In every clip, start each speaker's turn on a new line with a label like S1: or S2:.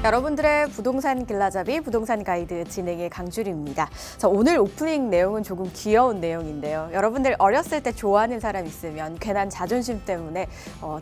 S1: 여러분들의 부동산 길라잡이 부동산 가이드 진행의 강주리입니다. 자, 오늘 오프닝 내용은 조금 귀여운 내용인데요. 여러분들 어렸을 때 좋아하는 사람 있으면 괜한 자존심 때문에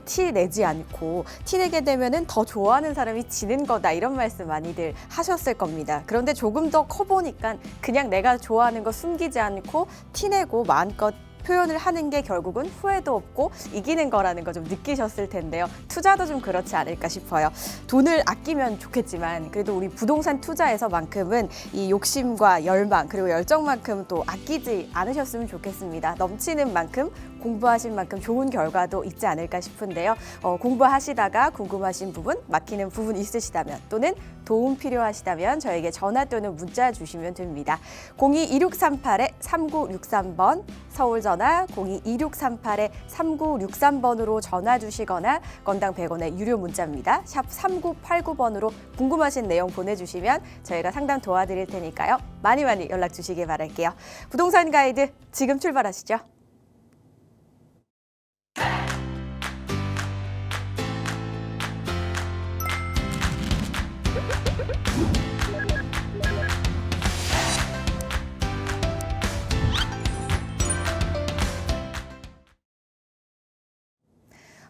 S1: 티 내지 않고 티 내게 되면은 더 좋아하는 사람이 지는 거다 이런 말씀 많이들 하셨을 겁니다. 그런데 조금 더 커보니까 그냥 내가 좋아하는 거 숨기지 않고 티 내고 마음껏 표현을 하는 게 결국은 후회도 없고 이기는 거라는 거 좀 느끼셨을 텐데요. 투자도 좀 그렇지 않을까 싶어요. 돈을 아끼면 좋겠지만 그래도 우리 부동산 투자에서만큼은 이 욕심과 열망 그리고 열정만큼 또 아끼지 않으셨으면 좋겠습니다. 넘치는 만큼 공부하신 만큼 좋은 결과도 있지 않을까 싶은데요. 공부하시다가 궁금하신 부분, 막히는 부분 있으시다면 또는 도움 필요하시다면 저에게 전화 또는 문자 주시면 됩니다. 02-2638-3963번 서울 전화 02-2638-3963번으로 전화 주시거나 건당 100원의 유료 문자입니다. 샵 3989번으로 궁금하신 내용 보내주시면 저희가 상담 도와드릴 테니까요. 많이 연락 주시길 바랄게요. 부동산 가이드 지금 출발하시죠.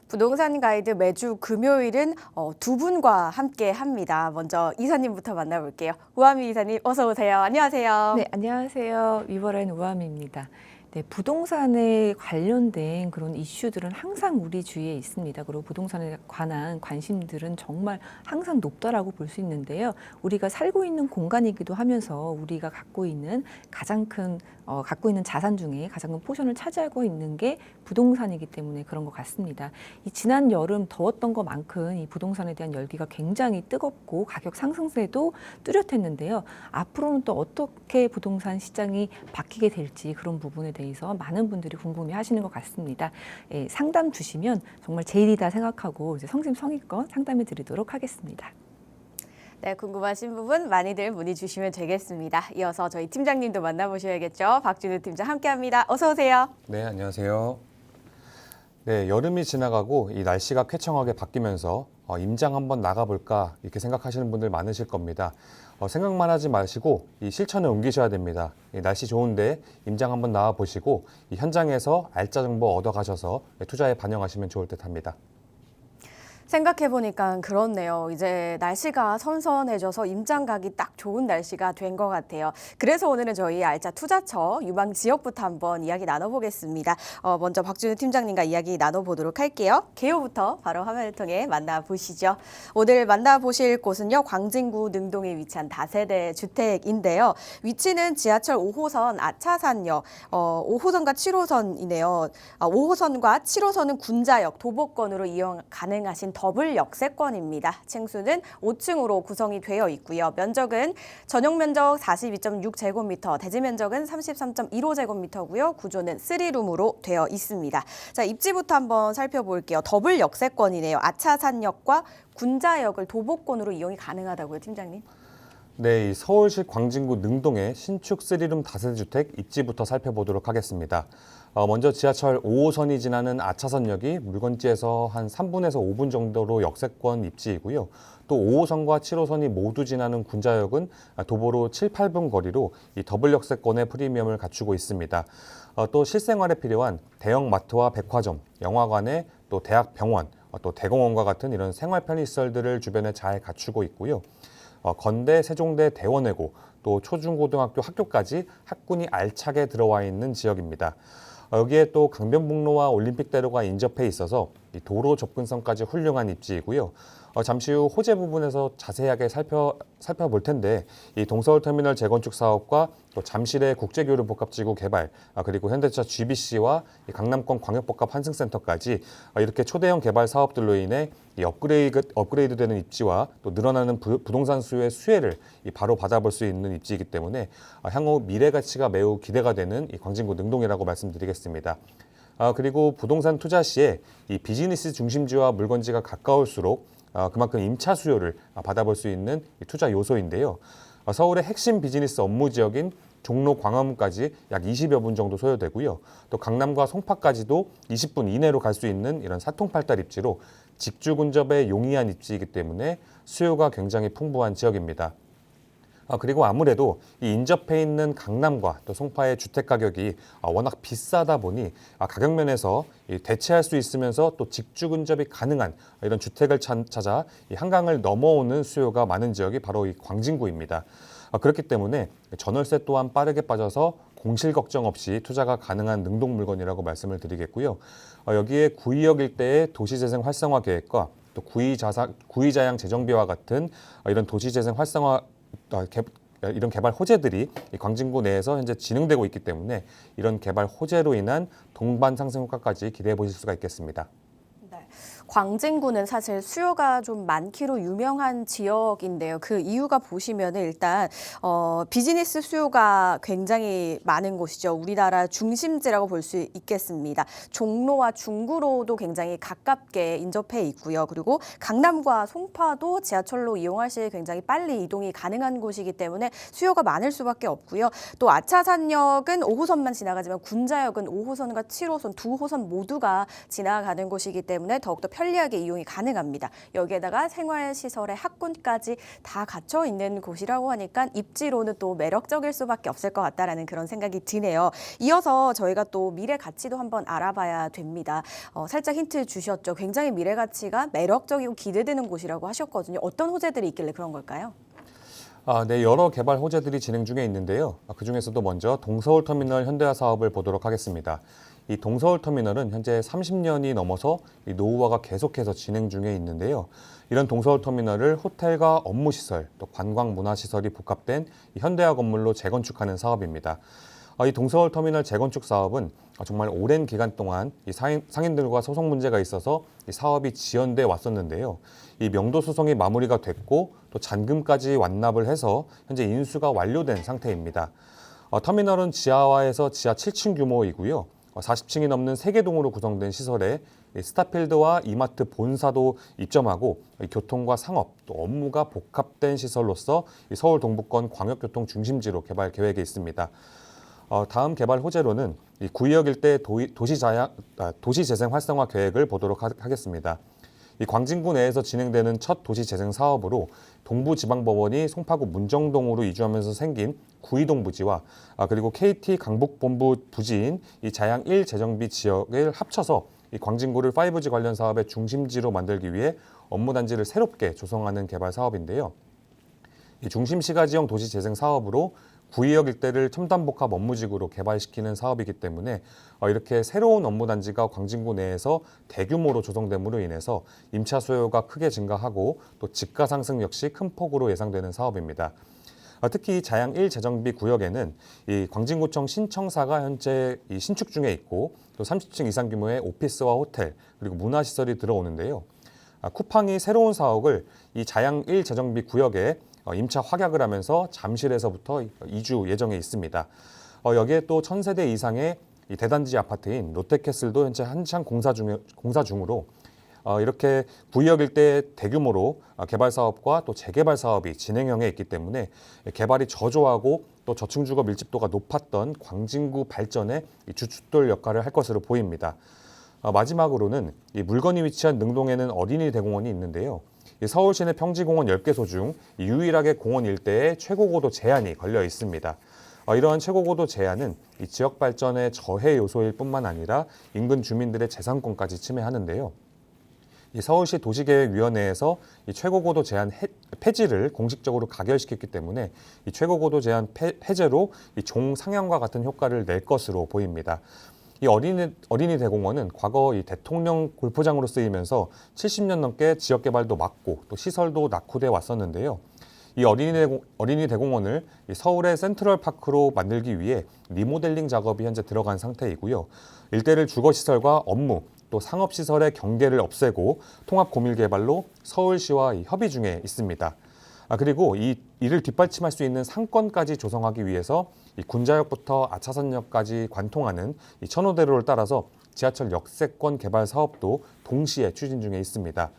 S1: 부동산 가이드 매주 금요일은 두 분과 함께 합니다. 먼저 이사님부터 만나볼게요. 우아미 이사님 어서 오세요. 안녕하세요.
S2: 네, 안녕하세요. 위버랜 우아미입니다. 네, 부동산에 관련된 그런 이슈들은 항상 우리 주위에 있습니다. 그리고 부동산에 관한 관심들은 정말 항상 높다라고 볼 수 있는데요. 우리가 살고 있는 공간이기도 하면서 우리가 갖고 있는 갖고 있는 자산 중에 가장 큰 포션을 차지하고 있는 게 부동산이기 때문에 그런 것 같습니다. 이 지난 여름 더웠던 것만큼 이 부동산에 대한 열기가 굉장히 뜨겁고 가격 상승세도 뚜렷했는데요. 앞으로는 또 어떻게 부동산 시장이 바뀌게 될지 그런 부분에 대해서 많은 분들이 궁금해 하시는 것 같습니다. 상담 주시면 정말 제일이다 생각하고 이제 성심성의껏 상담해 드리도록 하겠습니다.
S1: 네, 궁금하신 부분 많이들 문의 주시면 되겠습니다. 이어서 저희 팀장님도 만나보셔야겠죠. 박준우 팀장 함께합니다. 어서 오세요.
S3: 네, 안녕하세요. 네, 여름이 지나가고 이 날씨가 쾌청하게 바뀌면서 임장 한번 나가볼까 이렇게 생각하시는 분들 많으실 겁니다. 생각만 하지 마시고 이 실천에 옮기셔야 됩니다. 이 날씨 좋은데 임장 한번 나와 보시고 이 현장에서 알짜 정보 얻어가셔서 투자에 반영하시면 좋을 듯합니다.
S1: 생각해보니까 그렇네요. 이제 날씨가 선선해져서 임장 가기 딱 좋은 날씨가 된 것 같아요. 그래서 오늘은 저희 알짜 투자처 유망 지역부터 한번 이야기 나눠보겠습니다. 먼저 박준우 팀장님과 이야기 나눠보도록 할게요. 개요부터 바로 화면을 통해 만나보시죠. 오늘 만나보실 곳은요. 광진구 능동에 위치한 다세대 주택인데요. 위치는 지하철 5호선 아차산역 5호선과 7호선이네요. 5호선과 7호선은 군자역, 도보권으로 이용 가능하신 더블 역세권입니다. 층수는 5층으로 구성이 되어 있고요. 면적은 전용 면적 42.6제곱미터, 대지 면적은 33.15제곱미터고요. 구조는 3룸으로 되어 있습니다. 자, 입지부터 한번 살펴볼게요. 더블 역세권이네요. 아차산역과 군자역을 도보권으로 이용이 가능하다고요, 팀장님?
S3: 네, 이 서울시 광진구 능동의 신축 3룸 다세대 주택 입지부터 살펴보도록 하겠습니다. 먼저 지하철 5호선이 지나는 아차선역이 물건지에서 한 3분에서 5분 정도로 역세권 입지이고요. 또 5호선과 7호선이 모두 지나는 군자역은 도보로 7, 8분 거리로 이 더블 역세권의 프리미엄을 갖추고 있습니다. 또 실생활에 필요한 대형 마트와 백화점, 영화관에 또 대학 병원, 또 대공원과 같은 이런 생활 편의시설들을 주변에 잘 갖추고 있고요. 건대, 세종대, 대원외고, 또 초중고등학교 학교까지 학군이 알차게 들어와 있는 지역입니다. 여기에 또 강변북로와 올림픽대로가 인접해 있어서 이 도로 접근성까지 훌륭한 입지이고요. 잠시 후 호재 부분에서 자세하게 살펴볼 텐데 이 동서울터미널 재건축 사업과 또 잠실의 국제교류복합지구 개발 그리고 현대차 GBC와 이 강남권 광역복합 환승센터까지 이렇게 초대형 개발 사업들로 인해 이 업그레이드되는 입지와 또 늘어나는 부동산 수요의 수혜를 바로 받아볼 수 있는 입지이기 때문에 향후 미래 가치가 매우 기대가 되는 이 광진구 능동이라고 말씀드리겠습니다. 그리고 부동산 투자 시에 이 비즈니스 중심지와 물건지가 가까울수록 그만큼 임차 수요를 받아볼 수 있는 투자 요소인데요. 서울의 핵심 비즈니스 업무 지역인 종로 광화문까지 약 20여 분 정도 소요되고요. 또 강남과 송파까지도 20분 이내로 갈 수 있는 이런 사통팔달 입지로 직주 근접에 용이한 입지이기 때문에 수요가 굉장히 풍부한 지역입니다. 그리고 아무래도 이 인접해 있는 강남과 또 송파의 주택 가격이 워낙 비싸다 보니 가격 면에서 대체할 수 있으면서 또 직주 근접이 가능한 이런 주택을 찾아 이 한강을 넘어오는 수요가 많은 지역이 바로 이 광진구입니다. 그렇기 때문에 전월세 또한 빠르게 빠져서 공실 걱정 없이 투자가 가능한 능동 물건이라고 말씀을 드리겠고요. 여기에 구의역 일대의 도시재생 활성화 계획과 또 구의자양 재정비와 같은 이런 도시재생 활성화 이런 개발 호재들이 광진구 내에서 현재 진행되고 있기 때문에 이런 개발 호재로 인한 동반 상승 효과까지 기대해 보실 수가 있겠습니다.
S1: 광진구는 사실 수요가 좀 많기로 유명한 지역인데요. 그 이유가 보시면 일단 비즈니스 수요가 굉장히 많은 곳이죠. 우리나라 중심지라고 볼 수 있겠습니다. 종로와 중구로도 굉장히 가깝게 인접해 있고요. 그리고 강남과 송파도 지하철로 이용하실 굉장히 빨리 이동이 가능한 곳이기 때문에 수요가 많을 수밖에 없고요. 또 아차산역은 5호선만 지나가지만 군자역은 5호선과 7호선 두 호선 모두가 지나가는 곳이기 때문에 더욱더 편리하게 이용이 가능합니다. 여기에다가 생활시설의 학군까지 다 갖춰 있는 곳이라고 하니까 입지로는 또 매력적일 수밖에 없을 것 같다라는 그런 생각이 드네요. 이어서 저희가 또 미래 가치도 한번 알아봐야 됩니다. 살짝 힌트 주셨죠. 굉장히 미래 가치가 매력적이고 기대되는 곳이라고 하셨거든요. 어떤 호재들이 있길래 그런 걸까요?
S3: 네, 여러 개발 호재들이 진행 중에 있는데요. 그중에서도 먼저 동서울터미널 현대화 사업을 보도록 하겠습니다. 이 동서울터미널은 현재 30년이 넘어서 이 노후화가 계속해서 진행 중에 있는데요. 이런 동서울터미널을 호텔과 업무시설, 또 관광문화시설이 복합된 이 현대화 건물로 재건축하는 사업입니다. 이 동서울터미널 재건축 사업은 정말 오랜 기간 동안 이 상인들과 소송 문제가 있어서 이 사업이 지연돼 왔었는데요. 이 명도 소송이 마무리가 됐고 또 잔금까지 완납을 해서 현재 인수가 완료된 상태입니다. 터미널은 지하화에서 지하 7층 규모이고요. 40층이 넘는 3개 동으로 구성된 시설에 스타필드와 이마트 본사도 입점하고 교통과 상업, 또 업무가 복합된 시설로서 서울 동부권 광역교통 중심지로 개발 계획에 있습니다. 다음 개발 호재로는 이 구의역 일대 도시재생 활성화 계획을 보도록 하겠습니다. 이 광진구 내에서 진행되는 첫 도시재생 사업으로 동부지방법원이 송파구 문정동으로 이주하면서 생긴 구이동 부지와 그리고 KT 강북본부 부지인 이 자양 1 재정비 지역을 합쳐서 이 광진구를 5G 관련 사업의 중심지로 만들기 위해 업무단지를 새롭게 조성하는 개발 사업인데요. 이 중심시가지형 도시재생 사업으로 구의역 일대를 첨단복합 업무지구로 개발시키는 사업이기 때문에 이렇게 새로운 업무단지가 광진구 내에서 대규모로 조성됨으로 인해서 임차 수요가 크게 증가하고 또 집가 상승 역시 큰 폭으로 예상되는 사업입니다. 특히 자양 1 재정비 구역에는 이 광진구청 신청사가 현재 이 신축 중에 있고 또 30층 이상 규모의 오피스와 호텔 그리고 문화시설이 들어오는데요. 쿠팡이 새로운 사옥을 이 자양 1 재정비 구역에 임차 확약을 하면서 잠실에서부터 이주 예정에 있습니다. 여기에 또 1000세대 이상의 이 대단지 아파트인 롯데캐슬도 현재 한창 공사 중으로 이렇게 구의역 일대 대규모로 개발 사업과 또 재개발 사업이 진행형에 있기 때문에 개발이 저조하고 또 저층주거 밀집도가 높았던 광진구 발전에 주춧돌 역할을 할 것으로 보입니다. 마지막으로는 이 물건이 위치한 능동에는 어린이 대공원이 있는데요. 서울 시내 평지공원 10개소 중 유일하게 공원 일대에 최고고도 제한이 걸려 있습니다. 이러한 최고고도 제한은 이 지역 발전의 저해 요소일 뿐만 아니라 인근 주민들의 재산권까지 침해하는데요. 이 서울시 도시계획위원회에서 이 최고고도 제한 폐지를 공식적으로 가결시켰기 때문에 이 최고고도 제한 폐제로 이 종상향과 같은 효과를 낼 것으로 보입니다. 이 어린이 대공원은 과거 이 대통령 골프장으로 쓰이면서 70년 넘게 지역 개발도 막고 또 시설도 낙후돼 왔었는데요. 이 어린이 대공원을 이 서울의 센트럴파크로 만들기 위해 리모델링 작업이 현재 들어간 상태이고요. 일대를 주거시설과 업무 또 상업시설의 경계를 없애고 통합고밀개발로 서울시와 협의 중에 있습니다. 그리고 이를 뒷받침할 수 있는 상권까지 조성하기 위해서 이 군자역부터 아차산역까지 관통하는 이 천호대로를 따라서 지하철 역세권 개발 사업도 동시에 추진 중에 있습니다.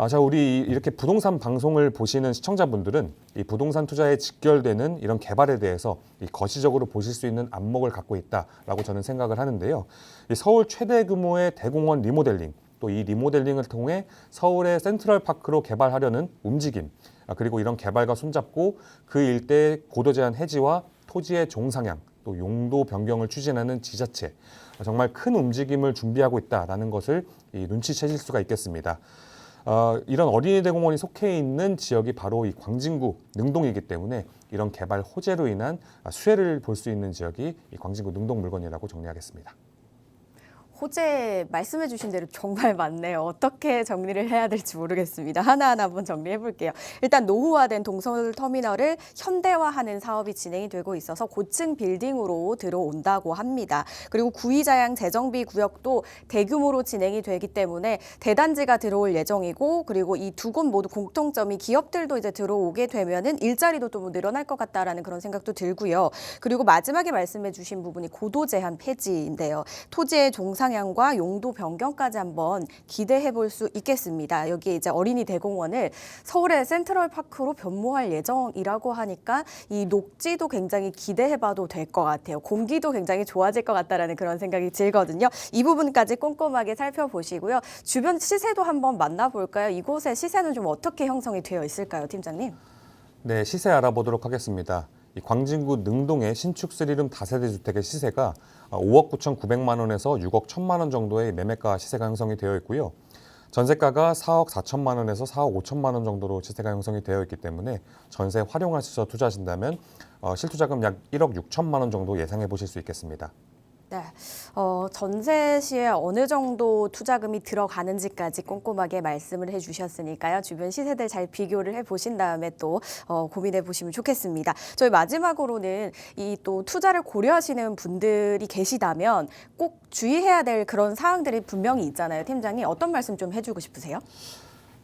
S3: 자, 우리 이렇게 부동산 방송을 보시는 시청자분들은 이 부동산 투자에 직결되는 이런 개발에 대해서 이 거시적으로 보실 수 있는 안목을 갖고 있다라고 저는 생각을 하는데요. 이 서울 최대 규모의 대공원 리모델링, 또 이 리모델링을 통해 서울의 센트럴파크로 개발하려는 움직임, 그리고 이런 개발과 손잡고 그 일대의 고도 제한 해지와 토지의 종상향, 또 용도 변경을 추진하는 지자체, 정말 큰 움직임을 준비하고 있다라는 것을 눈치채실 수가 있겠습니다. 이런 어린이 대공원이 속해 있는 지역이 바로 이 광진구 능동이기 때문에 이런 개발 호재로 인한 수혜를 볼 수 있는 지역이 이 광진구 능동 물건이라고 정리하겠습니다.
S1: 호재 말씀해 주신 대로 정말 많네요. 어떻게 정리를 해야 될지 모르겠습니다. 하나하나 한번 정리해 볼게요. 일단 노후화된 동서울 터미널을 현대화하는 사업이 진행이 되고 있어서 고층 빌딩으로 들어온다고 합니다. 그리고 구이자양 재정비 구역도 대규모로 진행이 되기 때문에 대단지가 들어올 예정이고, 그리고 이 두 곳 모두 공통점이 기업들도 이제 들어오게 되면은 일자리도 또 늘어날 것 같다라는 그런 생각도 들고요. 그리고 마지막에 말씀해 주신 부분이 고도 제한 폐지인데요. 토지의 종상향과 용도 변경까지 한번 기대해 볼 수 있겠습니다. 여기에 이제 어린이 대공원을 서울의 센트럴파크로 변모할 예정이라고 하니까 이 녹지도 굉장히 기대해 봐도 될 것 같아요. 공기도 굉장히 좋아질 것 같다라는 그런 생각이 들거든요. 이 부분까지 꼼꼼하게 살펴보시고요. 주변 시세도 한번 만나볼까요? 이곳의 시세는 좀 어떻게 형성이 되어 있을까요, 팀장님?
S3: 네, 시세 알아보도록 하겠습니다. 이 광진구 능동의 신축 3룸 다세대 주택의 시세가 5억 9,900만 원에서 6억 1,000만 원 정도의 매매가 시세가 형성이 되어 있고요. 전세가가 4억 4천만 원에서 4억 5천만 원 정도로 시세가 형성이 되어 있기 때문에 전세 활용하셔서 투자하신다면 실투자금 약 1억 6천만 원 정도 예상해 보실 수 있겠습니다.
S1: 네, 전세 시에 어느 정도 투자금이 들어가는지까지 꼼꼼하게 말씀을 해주셨으니까요. 주변 시세들 잘 비교를 해보신 다음에 또 고민해 보시면 좋겠습니다. 저희 마지막으로는 이 또 투자를 고려하시는 분들이 계시다면 꼭 주의해야 될 그런 사항들이 분명히 있잖아요. 팀장님, 어떤 말씀 좀 해주고 싶으세요?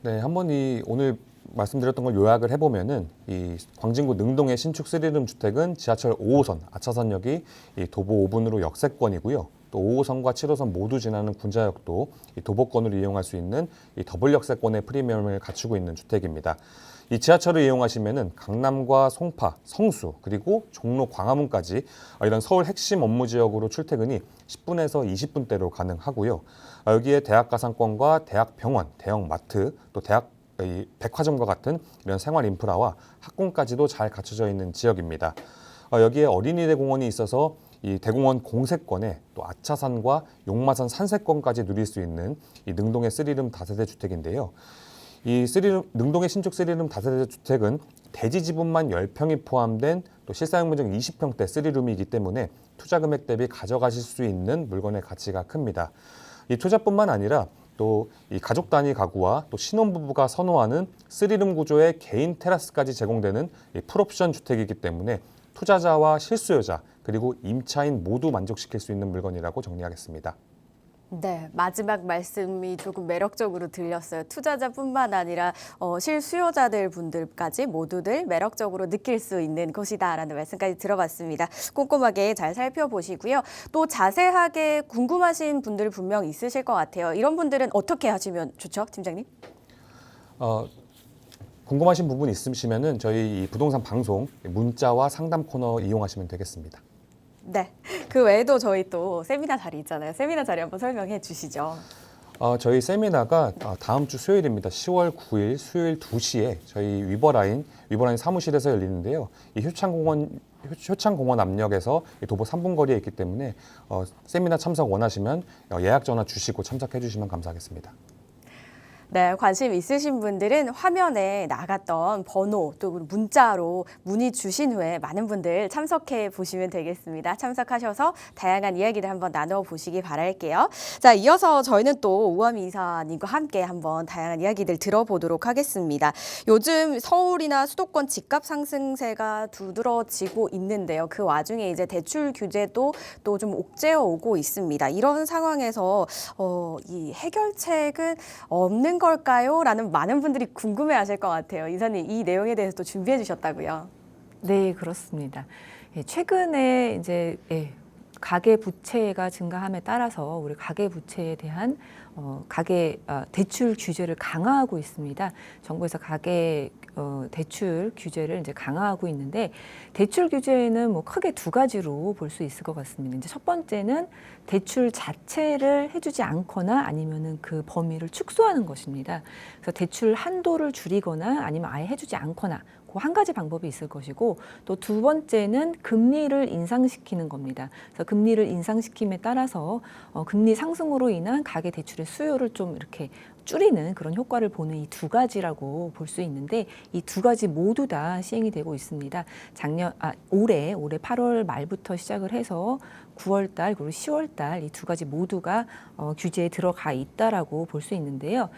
S3: 네, 한번 오늘 말씀드렸던 걸 요약을 해보면은 이 광진구 능동의 신축 3룸 주택은 지하철 5호선 아차선역이 이 도보 5분으로 역세권이고요. 또 5호선과 7호선 모두 지나는 군자역도 이 도보권으로 이용할 수 있는 이 더블 역세권의 프리미엄을 갖추고 있는 주택입니다. 이 지하철을 이용하시면은 강남과 송파, 성수, 그리고 종로, 광화문까지 이런 서울 핵심 업무 지역으로 출퇴근이 10분에서 20분대로 가능하고요. 여기에 대학 가상권과 대학 병원, 대형 마트, 또 대학 이 백화점과 같은 이런 생활 인프라와 학군까지도 잘 갖춰져 있는 지역입니다. 여기에 어린이 대공원이 있어서 이 대공원 공세권에 또 아차산과 용마산 산세권까지 누릴 수 있는 이 능동의 3룸 다세대 주택인데요. 이 능동의 신축 3룸 다세대 주택은 대지 지분만 10평이 포함된 또 실사용 면적 20평대 3룸이기 때문에 투자 금액 대비 가져가실 수 있는 물건의 가치가 큽니다. 이 투자뿐만 아니라 또 이 가족 단위 가구와 또 신혼부부가 선호하는 3룸 구조의 개인 테라스까지 제공되는 이 풀옵션 주택이기 때문에 투자자와 실수요자 그리고 임차인 모두 만족시킬 수 있는 물건이라고 정리하겠습니다.
S1: 네, 마지막 말씀이 조금 매력적으로 들렸어요. 투자자뿐만 아니라 실수요자들 분들까지 모두들 매력적으로 느낄 수 있는 곳이다라는 말씀까지 들어봤습니다. 꼼꼼하게 잘 살펴보시고요. 또 자세하게 궁금하신 분들 분명 있으실 것 같아요. 이런 분들은 어떻게 하시면 좋죠, 팀장님?
S3: 궁금하신 부분 있으시면은 저희 이 부동산 방송 문자와 상담 코너 이용하시면 되겠습니다.
S1: 네, 그 외에도 저희 또 세미나 자리 있잖아요. 세미나 자리 한번 설명해 주시죠.
S3: 저희 세미나가 다음 주 수요일입니다. 10월 9일 수요일 2시에 저희 위버라인 사무실에서 열리는데요. 이 효창공원 압력에서 도보 3분 거리에 있기 때문에 세미나 참석 원하시면 예약 전화 주시고 참석해 주시면 감사하겠습니다.
S1: 네, 관심 있으신 분들은 화면에 나갔던 번호 또 문자로 문의 주신 후에 많은 분들 참석해 보시면 되겠습니다. 참석하셔서 다양한 이야기를 한번 나눠보시기 바랄게요. 자, 이어서 저희는 또 우아미 이사님과 함께 한번 다양한 이야기들 들어보도록 하겠습니다. 요즘 서울이나 수도권 집값 상승세가 두드러지고 있는데요. 그 와중에 이제 대출 규제도 또 좀 옥죄어 오고 있습니다. 이런 상황에서 이 해결책은 없는 걸까요? 라는 많은 분들이 궁금해하실 것 같아요. 이사님, 이 내용에 대해서 또 준비해 주셨다고요.
S2: 네, 그렇습니다. 최근에 이제 가계 부채가 증가함에 따라서 우리 가계 부채에 대한 대출 규제를 강화하고 있습니다. 정부에서 가계 대출 규제를 이제 강화하고 있는데 대출 규제는 뭐 크게 두 가지로 볼 수 있을 것 같습니다. 이제 첫 번째는 대출 자체를 해주지 않거나 아니면은 그 범위를 축소하는 것입니다. 그래서 대출 한도를 줄이거나 아니면 아예 해주지 않거나 그 한 가지 방법이 있을 것이고 또 두 번째는 금리를 인상시키는 겁니다. 그래서 금리를 인상시킴에 따라서 금리 상승으로 인한 가계 대출의 수요를 좀 이렇게 줄이는 그런 효과를 보는 이 두 가지라고 볼 수 있는데 이 두 가지 모두 다 시행이 되고 있습니다. 올해 8월 말부터 시작을 해서 9월 달 그리고 10월 달 이 두 가지 모두가 규제에 들어가 있다라고 볼 수 있는데요.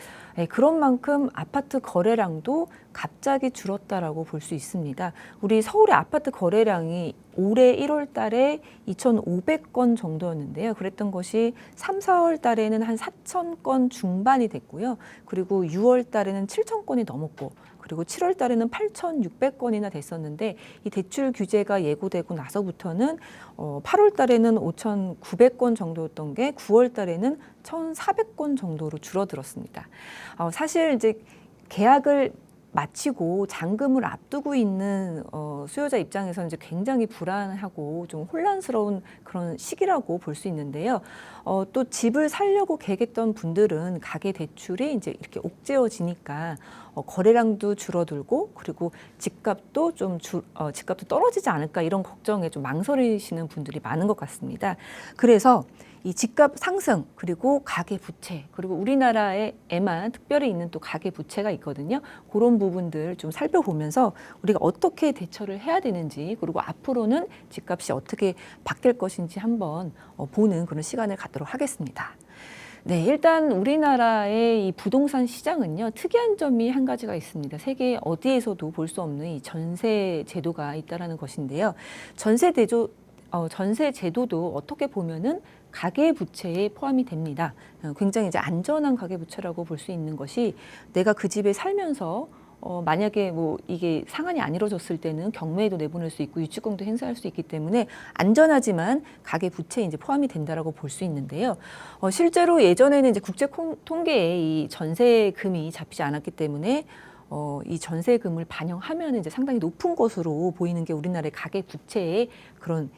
S2: 그런 만큼 아파트 거래량도 갑자기 줄었다라고 볼 수 있습니다. 우리 서울의 아파트 거래량이 올해 1월 달에 2,500건 정도였는데요. 그랬던 것이 3, 4월 달에는 한 4,000건 중반이 됐고요. 그리고 6월 달에는 7,000건이 넘었고 그리고 7월 달에는 8,600건이나 됐었는데 이 대출 규제가 예고되고 나서부터는 8월 달에는 5,900건 정도였던 게 9월 달에는 1,400건 정도로 줄어들었습니다. 사실 이제 계약을 마치고 잔금을 앞두고 있는 수요자 입장에서는 이제 굉장히 불안하고 좀 혼란스러운 그런 시기라고 볼 수 있는데요. 또 집을 살려고 계획했던 분들은 가계 대출이 이제 이렇게 옥죄어지니까 거래량도 줄어들고 그리고 집값도 집값도 떨어지지 않을까 이런 걱정에 좀 망설이시는 분들이 많은 것 같습니다. 그래서 이 집값 상승 그리고 가계 부채 그리고 우리나라에만 특별히 있는 또 가계 부채가 있거든요. 그런 부분들 좀 살펴보면서 우리가 어떻게 대처를 해야 되는지 그리고 앞으로는 집값이 어떻게 바뀔 것인지 한번 보는 그런 시간을 갖도록 하겠습니다. 네, 일단 우리나라의 이 부동산 시장은요, 특이한 점이 한 가지가 있습니다. 세계 어디에서도 볼 수 없는 이 전세 제도가 있다라는 것인데요. 전세 제도도 어떻게 보면은 가계 부채에 포함이 됩니다. 굉장히 이제 안전한 가계 부채라고 볼 수 있는 것이 내가 그 집에 살면서 만약에 뭐 이게 상환이 안 이루어졌을 때는 경매에도 내보낼 수 있고 유치권도 행사할 수 있기 때문에 안전하지만 가계 부채에 이제 포함이 된다라고 볼 수 있는데요. 실제로 예전에는 이제 국제 통계에 이 전세금이 잡히지 않았기 때문에 이 전세금을 반영하면 이제 상당히 높은 것으로 보이는 게 우리나라의 가계 부채의 그런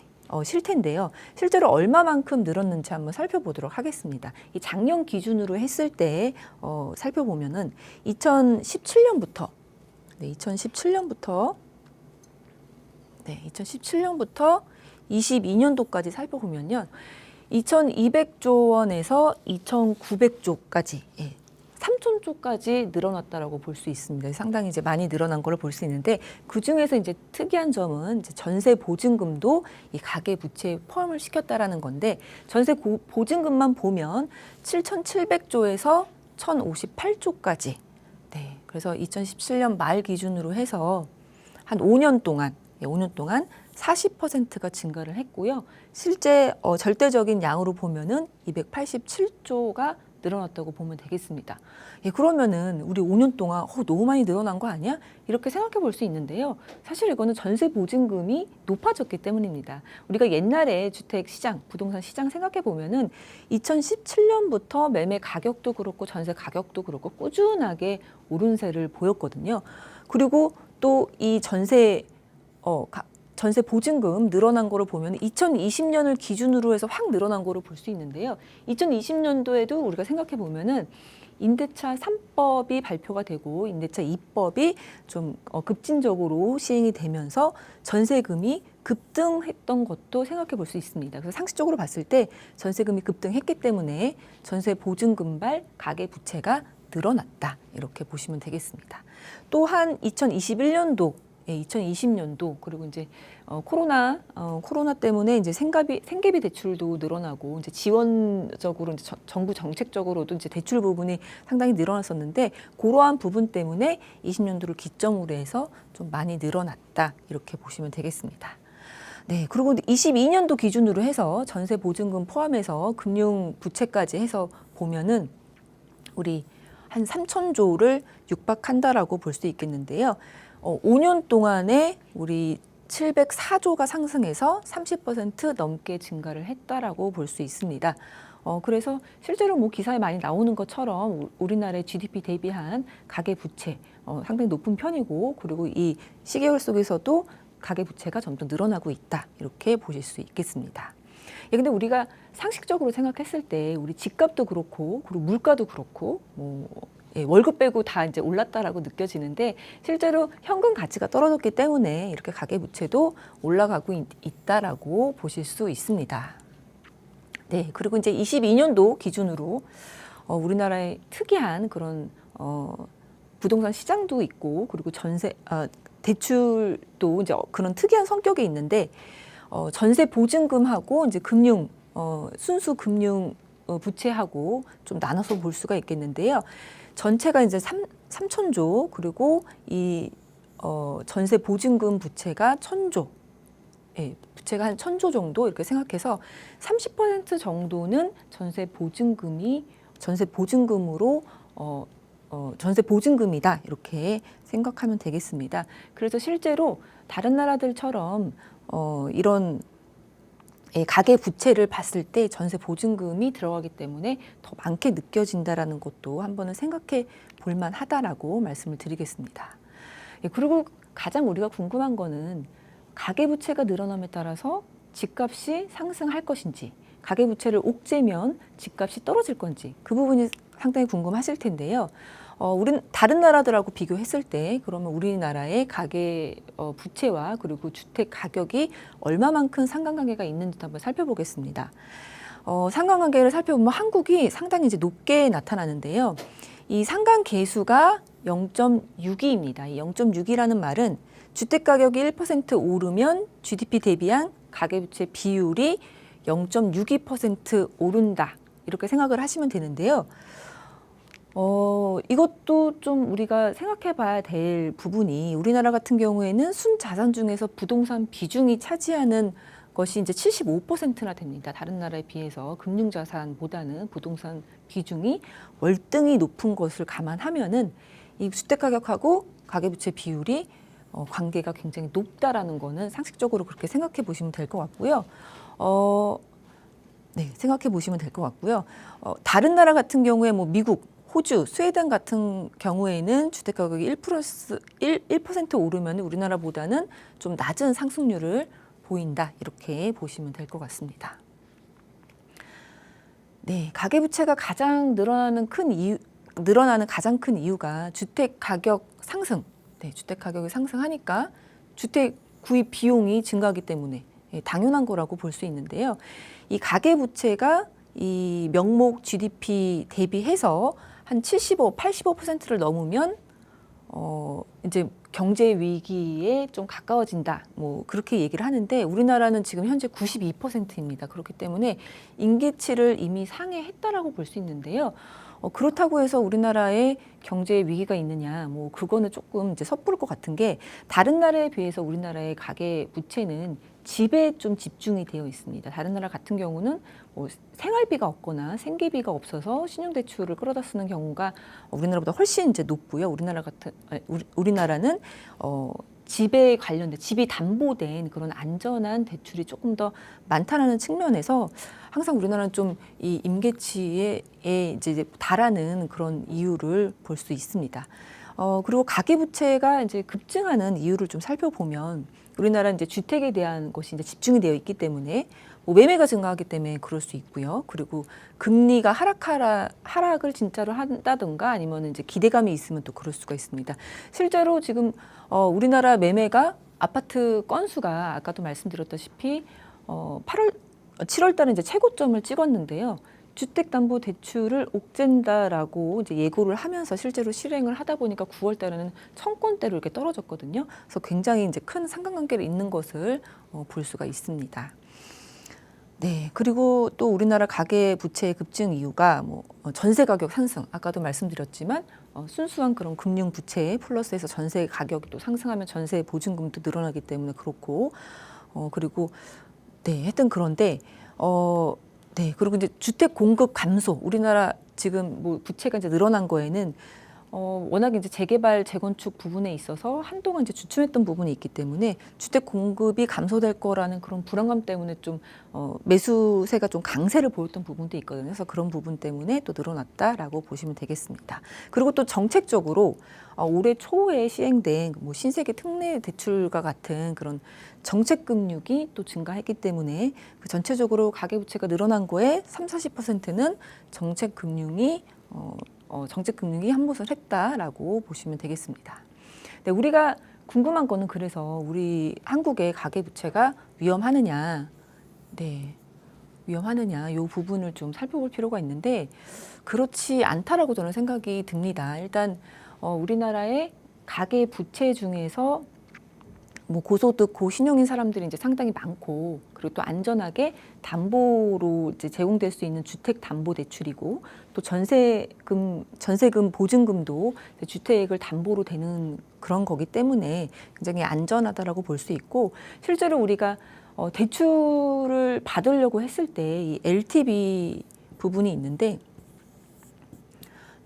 S2: 실태인데요. 실제로 얼마만큼 늘었는지 한번 살펴보도록 하겠습니다. 이 작년 기준으로 했을 때 살펴보면은 2017년부터 22년도까지 살펴보면요. 2,200조 원에서 2,900조까지 3,000조까지 늘어났다라고 볼 수 있습니다. 상당히 이제 많이 늘어난 걸 볼 수 있는데 그 중에서 이제 특이한 점은 이제 전세 보증금도 이 가계 부채에 포함을 시켰다라는 건데 전세 보증금만 보면 7,700조에서 1,058조까지. 네, 그래서 2017년 말 기준으로 해서 한 5년 동안 40%가 증가를 했고요. 실제 절대적인 양으로 보면은 287조가 늘어났다고 보면 되겠습니다. 그러면은 우리 5년 동안 너무 많이 늘어난 거 아니야? 이렇게 생각해 볼 수 있는데요. 사실 이거는 전세 보증금이 높아졌기 때문입니다. 우리가 옛날에 주택 시장, 부동산 시장 생각해 보면은 2017년부터 매매 가격도 그렇고 전세 가격도 그렇고 꾸준하게 오름세를 보였거든요. 그리고 또 이 전세 보증금 늘어난 거를 보면 2020년을 기준으로 해서 확 늘어난 거를 볼 수 있는데요. 2020년도에도 우리가 생각해 보면은 임대차 3법이 발표가 되고 임대차 2법이 좀 급진적으로 시행이 되면서 전세금이 급등했던 것도 생각해 볼 수 있습니다. 그래서 상식적으로 봤을 때 전세금이 급등했기 때문에 전세 보증금발 가계 부채가 늘어났다. 이렇게 보시면 되겠습니다. 또한 2020년도 그리고 이제 코로나 때문에 이제 생계비 대출도 늘어나고 이제 지원적으로 이제 정부 정책적으로도 이제 대출 부분이 상당히 늘어났었는데 그러한 부분 때문에 20년도를 기점으로 해서 좀 많이 늘어났다 이렇게 보시면 되겠습니다. 네, 그리고 22년도 기준으로 해서 전세 보증금 포함해서 금융 부채까지 해서 보면은 우리 한 3,000조를 육박한다라고 볼 수 있겠는데요. 5년 동안에 우리 704조가 상승해서 30% 넘게 증가를 했다라고 볼 수 있습니다. 그래서 실제로 뭐 기사에 많이 나오는 것처럼 우리나라의 GDP 대비한 가계 부채 상당히 높은 편이고, 그리고 이 시계열 속에서도 가계 부채가 점점 늘어나고 있다, 이렇게 보실 수 있겠습니다. 예, 근데 우리가 상식적으로 생각했을 때 우리 집값도 그렇고, 그리고 물가도 그렇고, 예, 월급 빼고 다 이제 올랐다라고 느껴지는데, 실제로 현금 가치가 떨어졌기 때문에 이렇게 가계 부채도 올라가고 있다라고 보실 수 있습니다. 네, 그리고 이제 22년도 기준으로 우리나라의 특이한 그런 부동산 시장도 있고, 그리고 대출도 이제 그런 특이한 성격이 있는데, 전세 보증금하고 이제 금융 순수 금융 부채하고 좀 나눠서 볼 수가 있겠는데요. 전체가 이제 3천조, 그리고 이 전세 보증금 부채가 1,000조. 예, 부채가 한 1,000조 정도 이렇게 생각해서 30% 정도는 전세 보증금으로 전세 보증금이다, 이렇게 생각하면 되겠습니다. 그래서 실제로 다른 나라들처럼 이런 가계 부채를 봤을 때 전세 보증금이 들어가기 때문에 더 많게 느껴진다라는 것도 한번은 생각해 볼 만하다라고 말씀을 드리겠습니다. 예, 그리고 가장 우리가 궁금한 거는 가계 부채가 늘어남에 따라서 집값이 상승할 것인지, 가계 부채를 옥죄면 집값이 떨어질 건지, 그 부분이 상당히 궁금하실 텐데요. 우린 다른 나라들하고 비교했을 때 그러면 우리나라의 가계 부채와 그리고 주택 가격이 얼마만큼 상관관계가 있는지 한번 살펴보겠습니다. 상관관계를 살펴보면 한국이 상당히 이제 높게 나타나는데요. 이 상관계수가 0.62입니다. 이 0.6이라는 말은 주택 가격이 1% 오르면 GDP 대비한 가계부채 비율이 0.62% 오른다, 이렇게 생각을 하시면 되는데요. 이것도 좀 우리가 생각해 봐야 될 부분이, 우리나라 같은 경우에는 순자산 중에서 부동산 비중이 차지하는 것이 이제 75%나 됩니다. 다른 나라에 비해서 금융자산보다는 부동산 비중이 월등히 높은 것을 감안하면은 이 주택가격하고 가계부채 비율이 관계가 굉장히 높다라는 거는 상식적으로 그렇게 생각해 보시면 될 것 같고요. 네, 생각해 보시면 될 것 같고요. 다른 나라 같은 경우에 뭐 미국, 호주, 스웨덴 같은 경우에는 주택 가격이 1% 오르면 우리나라보다는 좀 낮은 상승률을 보인다, 이렇게 보시면 될 것 같습니다. 네, 가계부채가 가장 늘어나는 가장 큰 이유가 주택 가격 상승. 네, 주택 가격이 상승하니까 주택 구입 비용이 증가하기 때문에 당연한 거라고 볼 수 있는데요. 이 가계부채가 이 명목 GDP 대비해서 한 85%를 넘으면 이제 경제 위기에 좀 가까워진다, 뭐 그렇게 얘기를 하는데, 우리나라는 지금 현재 92%입니다. 그렇기 때문에 임계치를 이미 상회했다라고 볼 수 있는데요. 그렇다고 해서 우리나라에 경제 위기가 있느냐, 뭐 그거는 조금 이제 섣부를 것 같은 게, 다른 나라에 비해서 우리나라의 가계 부채는 집에 좀 집중이 되어 있습니다. 다른 나라 같은 경우는 뭐 생활비가 없거나 생계비가 없어서 신용대출을 끌어다 쓰는 경우가 우리나라보다 훨씬 이제 높고요. 우리나라는 집에 관련된, 집이 담보된 그런 안전한 대출이 조금 더 많다는 측면에서 항상 우리나라는 좀 이 임계치에 이제 달하는 그런 이유를 볼 수 있습니다. 그리고 가계부채가 이제 급증하는 이유를 좀 살펴보면, 우리나라는 이제 주택에 대한 것이 이제 집중이 되어 있기 때문에 뭐 매매가 증가하기 때문에 그럴 수 있고요. 그리고 금리가 하락을 진짜로 한다든가, 아니면 이제 기대감이 있으면 또 그럴 수가 있습니다. 실제로 지금 우리나라 매매가, 아파트 건수가 아까도 말씀드렸다시피 7월 달에 이제 최고점을 찍었는데요. 주택담보대출을 옥죄다라고 이제 예고를 하면서 실제로 실행을 하다 보니까 9월 달에는 1,000건대로 이렇게 떨어졌거든요. 그래서 굉장히 이제 큰 상관관계를 있는 것을 볼 수가 있습니다. 네, 그리고 또 우리나라 가계 부채 급증 이유가 뭐 전세 가격 상승, 아까도 말씀드렸지만 순수한 그런 금융 부채 플러스해서 전세 가격이 또 상승하면 전세 보증금도 늘어나기 때문에 그렇고, 그리고 네, 하여튼 그런데 네, 그리고 이제 주택 공급 감소, 우리나라 지금 뭐 부채가 이제 늘어난 거에는 워낙 이제 재개발, 재건축 부분에 있어서 한동안 이제 주춤했던 부분이 있기 때문에 주택 공급이 감소될 거라는 그런 불안감 때문에 좀 매수세가 좀 강세를 보였던 부분도 있거든요. 그래서 그런 부분 때문에 또 늘어났다라고 보시면 되겠습니다. 그리고 또 정책적으로 올해 초에 시행된 뭐 신세계 특례 대출과 같은 그런 정책 금융이 또 증가했기 때문에 그 전체적으로 가계부채가 늘어난 거에 30~40%는 정책 금융이 정책 금융이 함몰을 했다라고 보시면 되겠습니다. 네, 우리가 궁금한 거는 그래서 우리 한국의 가계부채가 위험하느냐, 네, 위험하느냐 이 부분을 좀 살펴볼 필요가 있는데 그렇지 않다라고 저는 생각이 듭니다. 일단 우리나라의 가계부채 중에서 뭐 고소득, 고신용인 사람들이 이제 상당히 많고 그리고 또 안전하게 담보로 이제 제공될 수 있는 주택 담보 대출이고 또 전세금 보증금도 주택을 담보로 되는 그런 거기 때문에 굉장히 안전하다라고 볼 수 있고 실제로 우리가 대출을 받으려고 했을 때 이 LTV 부분이 있는데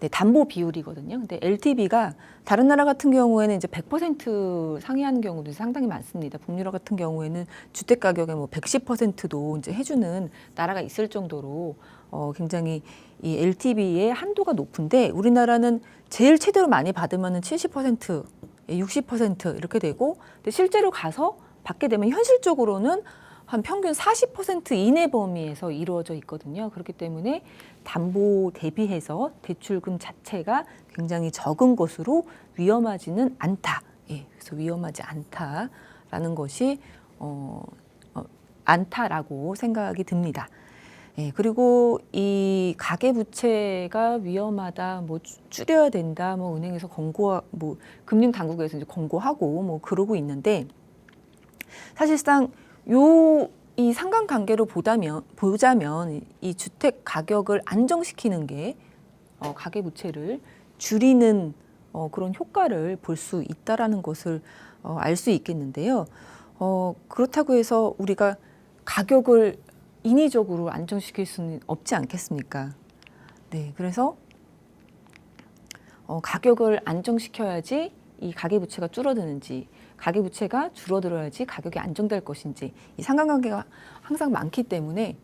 S2: 네, 담보 비율이거든요. 근데 LTV가 다른 나라 같은 경우에는 이제 100% 상회하는 경우도 상당히 많습니다. 북유럽 같은 경우에는 주택 가격의 뭐 110%도 이제 해주는 나라가 있을 정도로 굉장히 이 LTV의 한도가 높은데 우리나라는 제일 최대로 많이 받으면은 70%, 60% 이렇게 되고 근데 실제로 가서 받게 되면 현실적으로는 한 평균 40% 이내 범위에서 이루어져 있거든요. 그렇기 때문에 담보 대비해서 대출금 자체가 굉장히 적은 것으로 위험하지는 않다. 예, 그래서 위험하지 않다라는 것이 않다라고 생각이 듭니다. 예, 그리고 이 가계부채가 위험하다, 뭐 줄여야 된다, 뭐 은행에서 뭐 금융 당국에서 이제 권고하고 뭐 그러고 있는데 사실상 이 상관관계로 보자면 이 주택 가격을 안정시키는 게 가계부채를 줄이는 그런 효과를 볼 수 있다라는 것을 알 수 있겠는데요. 그렇다고 해서 우리가 가격을 인위적으로 안정시킬 수는 없지 않겠습니까? 네, 그래서 가격을 안정시켜야지 이 가계부채가 줄어드는지 가계부채가 줄어들어야지 가격이 안정될 것인지 이 상관관계가 항상 많기 때문에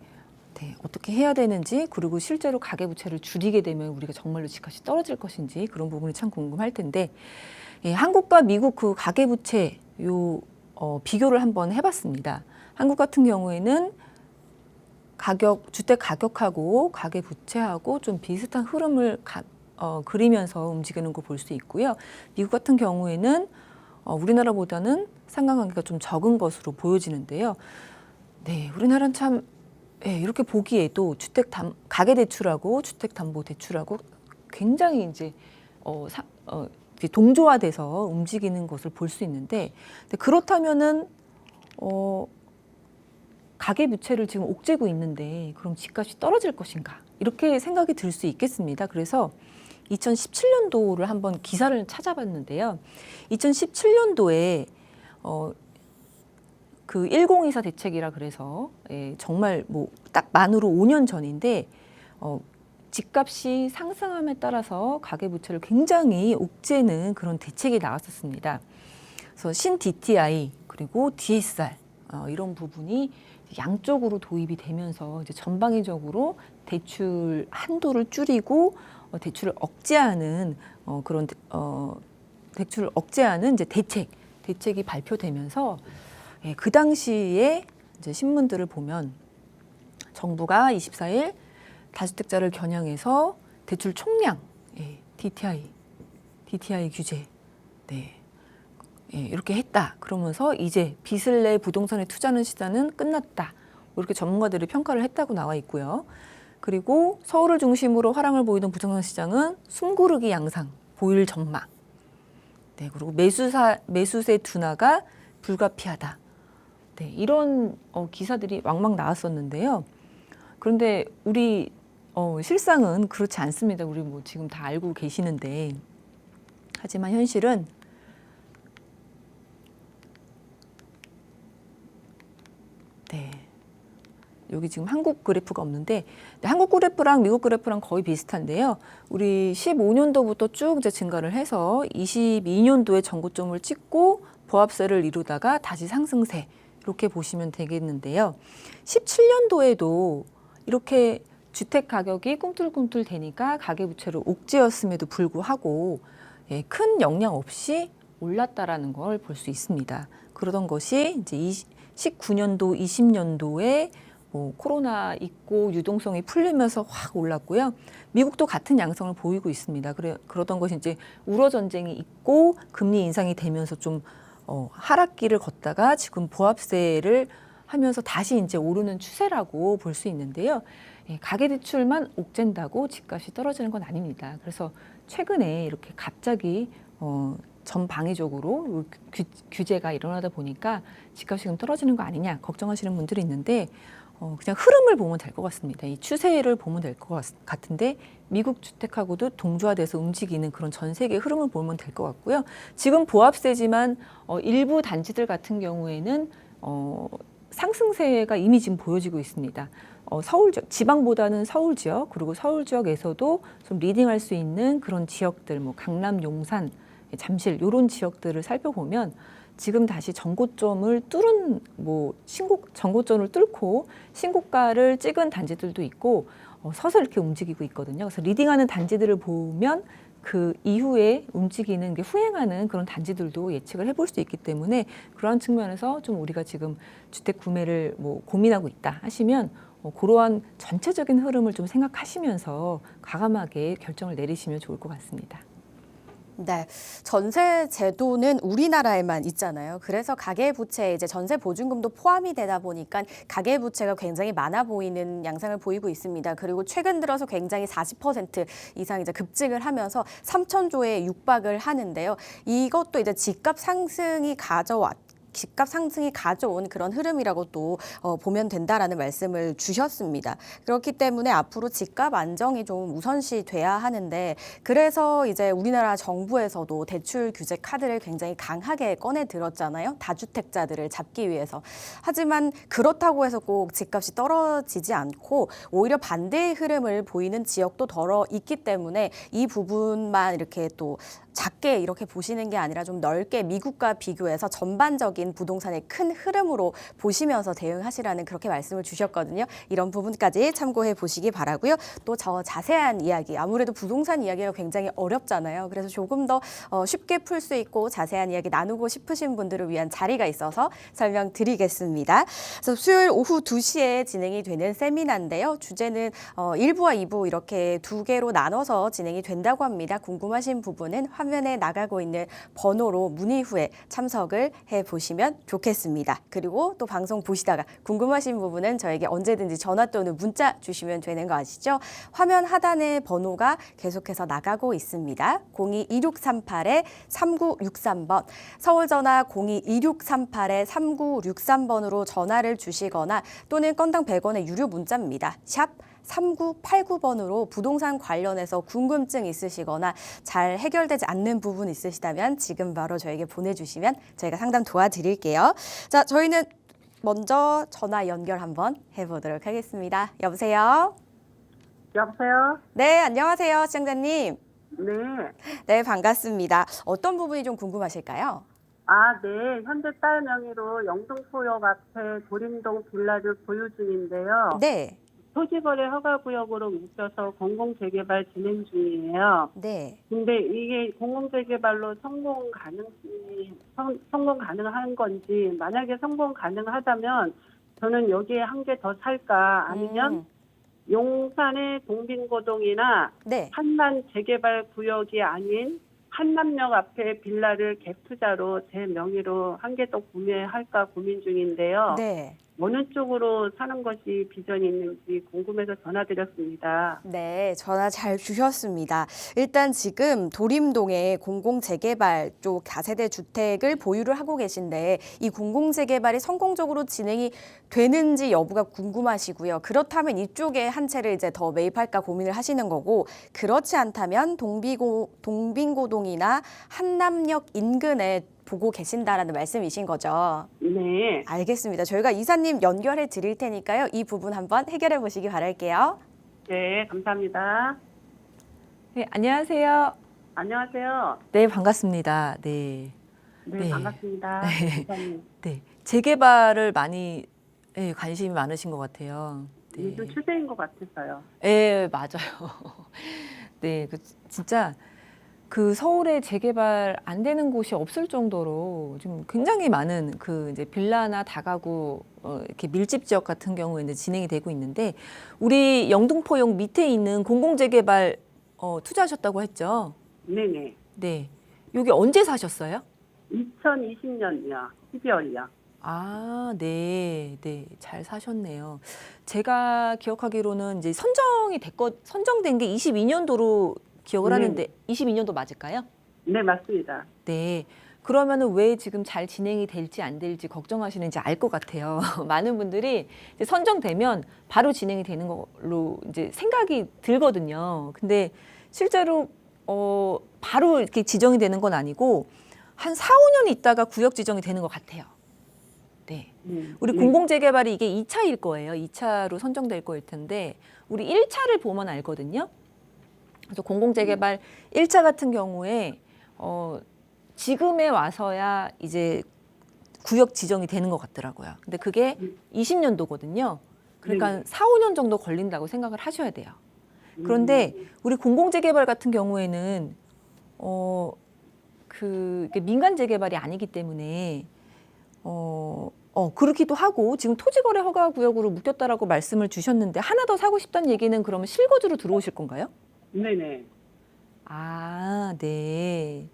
S2: 네, 어떻게 해야 되는지 그리고 실제로 가계부채를 줄이게 되면 우리가 정말로 집값이 떨어질 것인지 그런 부분이 참 궁금할 텐데 예, 한국과 미국 그 가계부채 비교를 한번 해봤습니다. 한국 같은 경우에는 주택 가격하고 가계부채하고 좀 비슷한 흐름을 그리면서 움직이는 거 볼 수 있고요. 미국 같은 경우에는 우리나라보다는 상관관계가 좀 적은 것으로 보여지는데요. 네, 우리나라는 참 이렇게 보기에도 가계대출하고 주택담보대출하고 굉장히 이제 동조화돼서 움직이는 것을 볼 수 있는데 그렇다면은 가계부채를 지금 옥죄고 있는데 그럼 집값이 떨어질 것인가 이렇게 생각이 들 수 있겠습니다. 그래서 2017년도를 한번 기사를 찾아봤는데요. 2017년도에 그 1024 대책이라 그래서 정말 뭐 딱 만으로 5년 전인데 집값이 상승함에 따라서 가계부채를 굉장히 옥죄는 그런 대책이 나왔었습니다. 그래서 신 DTI 그리고 DSR 이런 부분이 양쪽으로 도입이 되면서 이제 전방위적으로 대출 한도를 줄이고 대출을 억제하는 그런 대출을 억제하는 이제 대책이 발표되면서 그 당시에 이제 신문들을 보면 정부가 24일 다주택자를 겨냥해서 대출 총량 DTI 규제 이렇게 했다. 그러면서 이제 빚을 내 부동산에 투자하는 시대는 끝났다. 이렇게 전문가들이 평가를 했다고 나와 있고요. 그리고 서울을 중심으로 화랑을 보이던 부동산 시장은 숨고르기 양상 보일 전망. 네, 그리고 매수세 둔화가 불가피하다. 네, 이런 기사들이 왕왕 나왔었는데요. 그런데 우리 실상은 그렇지 않습니다. 우리 뭐 지금 다 알고 계시는데 하지만 현실은 여기 지금 한국 그래프가 없는데 한국 그래프랑 미국 그래프랑 거의 비슷한데요. 우리 15년도부터 쭉 이제 증가를 해서 22년도에 전고점을 찍고 보합세를 이루다가 다시 상승세 이렇게 보시면 되겠는데요. 17년도에도 이렇게 주택 가격이 꿈틀꿈틀 되니까 가계부채를 옥죄었음에도 불구하고 큰 영향 없이 올랐다라는 걸 볼 수 있습니다. 그러던 것이 이제 19년도, 20년도에 뭐 코로나 있고 유동성이 풀리면서 확 올랐고요. 미국도 같은 양상을 보이고 있습니다. 그러던 것이 이제 우러 전쟁이 있고 금리 인상이 되면서 좀 하락기를 걷다가 지금 보합세를 하면서 다시 이제 오르는 추세라고 볼 수 있는데요. 가계대출만 옥죄다고 집값이 떨어지는 건 아닙니다. 그래서 최근에 이렇게 갑자기 전방위적으로 규제가 일어나다 보니까 집값이 지금 떨어지는 거 아니냐 걱정하시는 분들이 있는데 그냥 흐름을 보면 될 것 같습니다. 이 추세를 보면 될 것 같은데 미국 주택하고도 동조화돼서 움직이는 그런 전 세계의 흐름을 보면 될 것 같고요. 지금 보합세지만 일부 단지들 같은 경우에는 상승세가 이미 지금 보여지고 있습니다. 서울 지방보다는 서울 지역 그리고 서울 지역에서도 좀 리딩할 수 있는 그런 지역들, 뭐 강남, 용산, 잠실 이런 지역들을 살펴보면 지금 다시 전고점을 뚫은 전고점을 뚫고 신고가를 찍은 단지들도 있고 서서 이렇게 움직이고 있거든요. 그래서 리딩하는 단지들을 보면 그 이후에 움직이는 게 후행하는 그런 단지들도 예측을 해볼 수 있기 때문에 그러한 측면에서 좀 우리가 지금 주택 구매를 고민하고 있다 하시면 그러한 전체적인 흐름을 좀 생각하시면서 과감하게 결정을 내리시면 좋을 것 같습니다.
S1: 네, 전세 제도는 우리나라에만 있잖아요. 그래서 가계부채에 이제 전세 보증금도 포함이 되다 보니까 가계부채가 굉장히 많아 보이는 양상을 보이고 있습니다. 그리고 최근 들어서 굉장히 40% 이상 이제 급증을 하면서 3,000조에 육박을 하는데요. 이것도 이제 집값 상승이 가져온 그런 흐름이라고 또 보면 된다라는 말씀을 주셨습니다. 그렇기 때문에 앞으로 집값 안정이 좀 우선시 돼야 하는데 그래서 이제 우리나라 정부에서도 대출 규제 카드를 굉장히 강하게 꺼내 들었잖아요. 다주택자들을 잡기 위해서. 하지만 그렇다고 해서 꼭 집값이 떨어지지 않고 오히려 반대의 흐름을 보이는 지역도 덜어 있기 때문에 이 부분만 이렇게 또 작게 이렇게 보시는 게 아니라 좀 넓게 미국과 비교해서 전반적인 부동산의 큰 흐름으로 보시면서 대응하시라는 그렇게 말씀을 주셨거든요. 이런 부분까지 참고해 보시기 바라고요. 또 저 자세한 이야기, 아무래도 부동산 이야기가 굉장히 어렵잖아요. 그래서 조금 더 쉽게 풀 수 있고 자세한 이야기 나누고 싶으신 분들을 위한 자리가 있어서 설명드리겠습니다. 그래서 수요일 오후 2시에 진행이 되는 세미나인데요. 주제는 1부와 2부 이렇게 두 개로 나눠서 진행이 된다고 합니다. 궁금하신 부분은 화면에 나가고 있는 번호로 문의 후에 참석을 해보시면 좋겠습니다. 그리고 또 방송 보시다가 궁금하신 부분은 저에게 언제든지 전화 또는 문자 주시면 되는 거 아시죠? 화면 하단의 번호가 계속해서 나가고 있습니다. 02-2638-3963번, 서울전화 02-2638-3963번으로 전화를 주시거나 또는 건당 100원의 유료 문자입니다. 샵 3989번으로 부동산 관련해서 궁금증 있으시거나 잘 해결되지 않는 부분 있으시다면 지금 바로 저에게 보내주시면 저희가 상담 도와드릴게요. 자, 저희는 먼저 전화 연결 한번 해보도록 하겠습니다. 여보세요?
S4: 여보세요?
S1: 네, 안녕하세요, 시청자님.
S4: 네.
S1: 네, 반갑습니다. 어떤 부분이 좀 궁금하실까요?
S4: 아, 네. 현재 딸 명의로 영등포역 앞에 도림동 빌라를 보유 중인데요.
S1: 네,
S4: 토지거래 허가구역으로 묶여서 공공재개발 진행 중이에요.
S1: 네,
S4: 근데 이게 공공재개발로 성공 가능한 건지, 만약에 성공 가능하다면 저는 여기에 한 개 더 살까, 아니면 용산의 동빈고동이나
S1: 네.
S4: 한남 재개발 구역이 아닌 한남역 앞에 빌라를 갭 투자로 제 명의로 한 개 더 구매할까 고민 중인데요.
S1: 네.
S4: 어느 쪽으로 사는 것이 비전이 있는지 궁금해서 전화드렸습니다.
S1: 네, 전화 잘 주셨습니다. 일단 지금 도림동에 공공재개발 쪽 다세대 주택을 보유를 하고 계신데 이 공공재개발이 성공적으로 진행이 되는지 여부가 궁금하시고요. 그렇다면 이쪽에 한 채를 이제 더 매입할까 고민을 하시는 거고, 그렇지 않다면 동빈고동이나 한남역 인근에 보고 계신다라는 말씀이신 거죠.
S4: 네.
S1: 알겠습니다. 저희가 이사님 연결해 드릴 테니까요. 이 부분 한번 해결해 보시기 바랄게요.
S4: 네, 감사합니다.
S2: 네, 안녕하세요.
S4: 안녕하세요.
S2: 네, 반갑습니다. 네.
S4: 네,
S2: 네.
S4: 반갑습니다.
S2: 네.
S4: 이사님.
S2: 네. 재개발을 많이 관심이 많으신 것 같아요. 네.
S4: 요즘 추세인 것 같아서요.
S2: 네, 맞아요. 네, 진짜 그 서울에 재개발 안 되는 곳이 없을 정도로 좀 굉장히 많은 그 이제 빌라나 다가구 이렇게 밀집 지역 같은 경우에 이제 진행이 되고 있는데 우리 영등포역 밑에 있는 공공재개발 투자하셨다고 했죠?
S4: 네네.
S2: 네. 여기 언제 사셨어요?
S4: 2020년이요. 12월이요.
S2: 아, 네, 네, 잘 사셨네요. 제가 기억하기로는 이제 선정된 게 22년도로 기억을
S4: 네.
S2: 하는데 22년도 맞을까요?
S4: 네, 맞습니다.
S2: 네. 그러면은 왜 지금 잘 진행이 될지 안 될지 걱정하시는지 알 것 같아요. 많은 분들이 이제 선정되면 바로 진행이 되는 걸로 이제 생각이 들거든요. 근데 실제로 바로 이렇게 지정이 되는 건 아니고 한 4, 5년 있다가 구역 지정이 되는 것 같아요. 네. 우리 공공재개발이 이게 2차일 거예요. 2차로 선정될 거일 텐데 우리 1차를 보면 알거든요. 그래서 공공재개발 1차 같은 경우에 지금에 와서야 이제 구역 지정이 되는 것 같더라고요. 근데 그게 20년도거든요. 그러니까 4, 5년 정도 걸린다고 생각을 하셔야 돼요. 그런데 우리 공공재개발 같은 경우에는 이게 민간 재개발이 아니기 때문에 그렇기도 하고 지금 토지거래 허가 구역으로 묶였다라고 말씀을 주셨는데 하나 더 사고 싶다는 얘기는 그러면 실거주로 들어오실 건가요?
S4: 네네.
S2: 아, 네.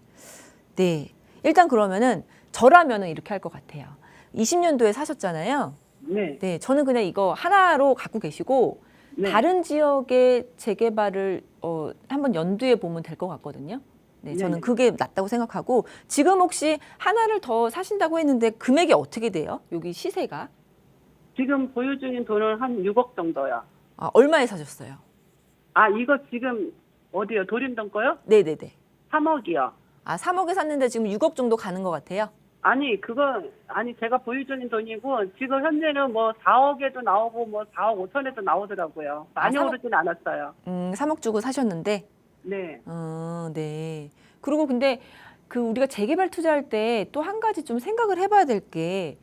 S2: 네. 일단 그러면은 저라면은 이렇게 할 것 같아요. 20년도에 사셨잖아요.
S4: 네.
S2: 네. 저는 그냥 이거 하나로 갖고 계시고
S4: 네.
S2: 다른 지역의 재개발을 한번 연두해 보면 될 것 같거든요. 네, 저는
S4: 네.
S2: 그게 낫다고 생각하고 지금 혹시 하나를 더 사신다고 했는데 금액이 어떻게 돼요? 여기 시세가?
S4: 지금 보유 중인 돈은 한 6억 정도요.
S2: 아, 얼마에 사셨어요?
S4: 아, 이거 지금 어디요? 도림동 거요?
S2: 네네네.
S4: 3억이요.
S2: 아, 3억에 샀는데 지금 6억 정도 가는 것 같아요?
S4: 아니, 제가 보유 중인 돈이고, 지금 현재는 뭐 4억에도 나오고, 뭐 4억 5천에도 나오더라고요. 많이
S2: 3억?
S4: 오르진 않았어요.
S2: 3억 주고 사셨는데?
S4: 네.
S2: 네. 그리고 근데 그 우리가 재개발 투자할 때 또 한 가지 좀 생각을 해봐야 될 게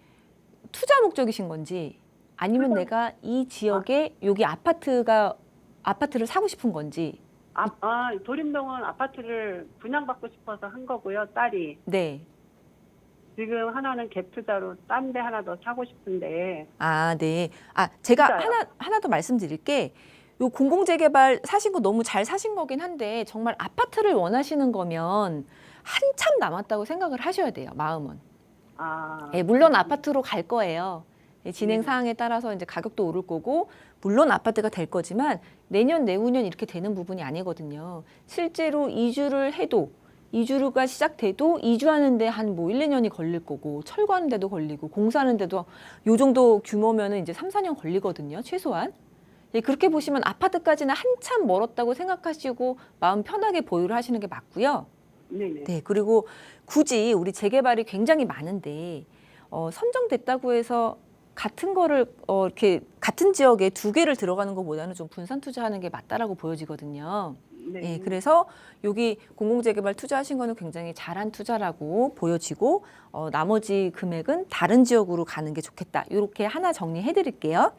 S2: 투자 목적이신 건지 아니면 내가 이 지역에 여기 아파트를 사고 싶은 건지.
S4: 도림동은 아파트를 분양받고 싶어서 한 거고요, 딸이.
S2: 네.
S4: 지금 하나는 갭 투자로 딴 데 하나 더 사고 싶은데.
S2: 아, 네. 아, 제가
S4: 진짜요?
S2: 하나 더 말씀드릴 게 요 공공재개발 사신 거 너무 잘 사신 거긴 한데 정말 아파트를 원하시는 거면 한참 남았다고 생각을 하셔야 돼요, 마음은. 예, 물론 아파트로 갈 거예요. 예, 진행 사항에 따라서 이제 가격도 오를 거고 물론 아파트가 될 거지만 내년 내후년 이렇게 되는 부분이 아니거든요. 실제로 이주가 시작돼도 이주하는데 한 뭐 1, 2년이 걸릴 거고 철거하는데도 걸리고 공사하는데도 요 정도 규모면은 이제 3, 4년 걸리거든요, 최소한. 예, 그렇게 보시면 아파트까지는 한참 멀었다고 생각하시고 마음 편하게 보유를 하시는 게 맞고요.
S4: 네네.
S2: 네, 그리고 굳이 우리 재개발이 굉장히 많은데 선정됐다고 해서 같은 거를 이렇게 같은 지역에 두 개를 들어가는 것보다는 좀 분산 투자하는 게 맞다라고 보여지거든요.
S4: 네.
S2: 예, 그래서 여기 공공재개발 투자하신 거는 굉장히 잘한 투자라고 보여지고 나머지 금액은 다른 지역으로 가는 게 좋겠다. 이렇게 하나 정리해드릴게요.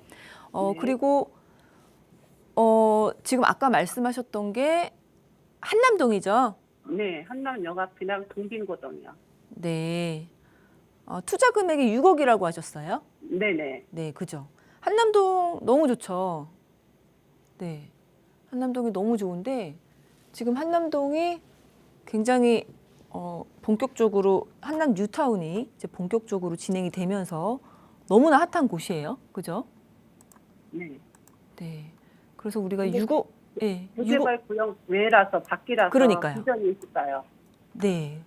S4: 네.
S2: 그리고 지금 아까 말씀하셨던 게 한남동이죠.
S4: 네, 한남 앞이나 동빈고동이요.
S2: 네. 투자 금액이 6억이라고 하셨어요?
S4: 네네.
S2: 네, 그죠. 한남동 너무 좋죠. 네. 한남동이 너무 좋은데 지금 한남동이 굉장히 본격적으로 한남 뉴타운이 이제 본격적으로 진행이 되면서 너무나 핫한 곳이에요. 그죠?
S4: 네.
S2: 네. 그래서 우리가
S4: 근데
S2: 6억 예.
S4: 재개발 구역 외라서 밖이라서
S2: 그러니까요.
S4: 비전이 있을까요?
S2: 네.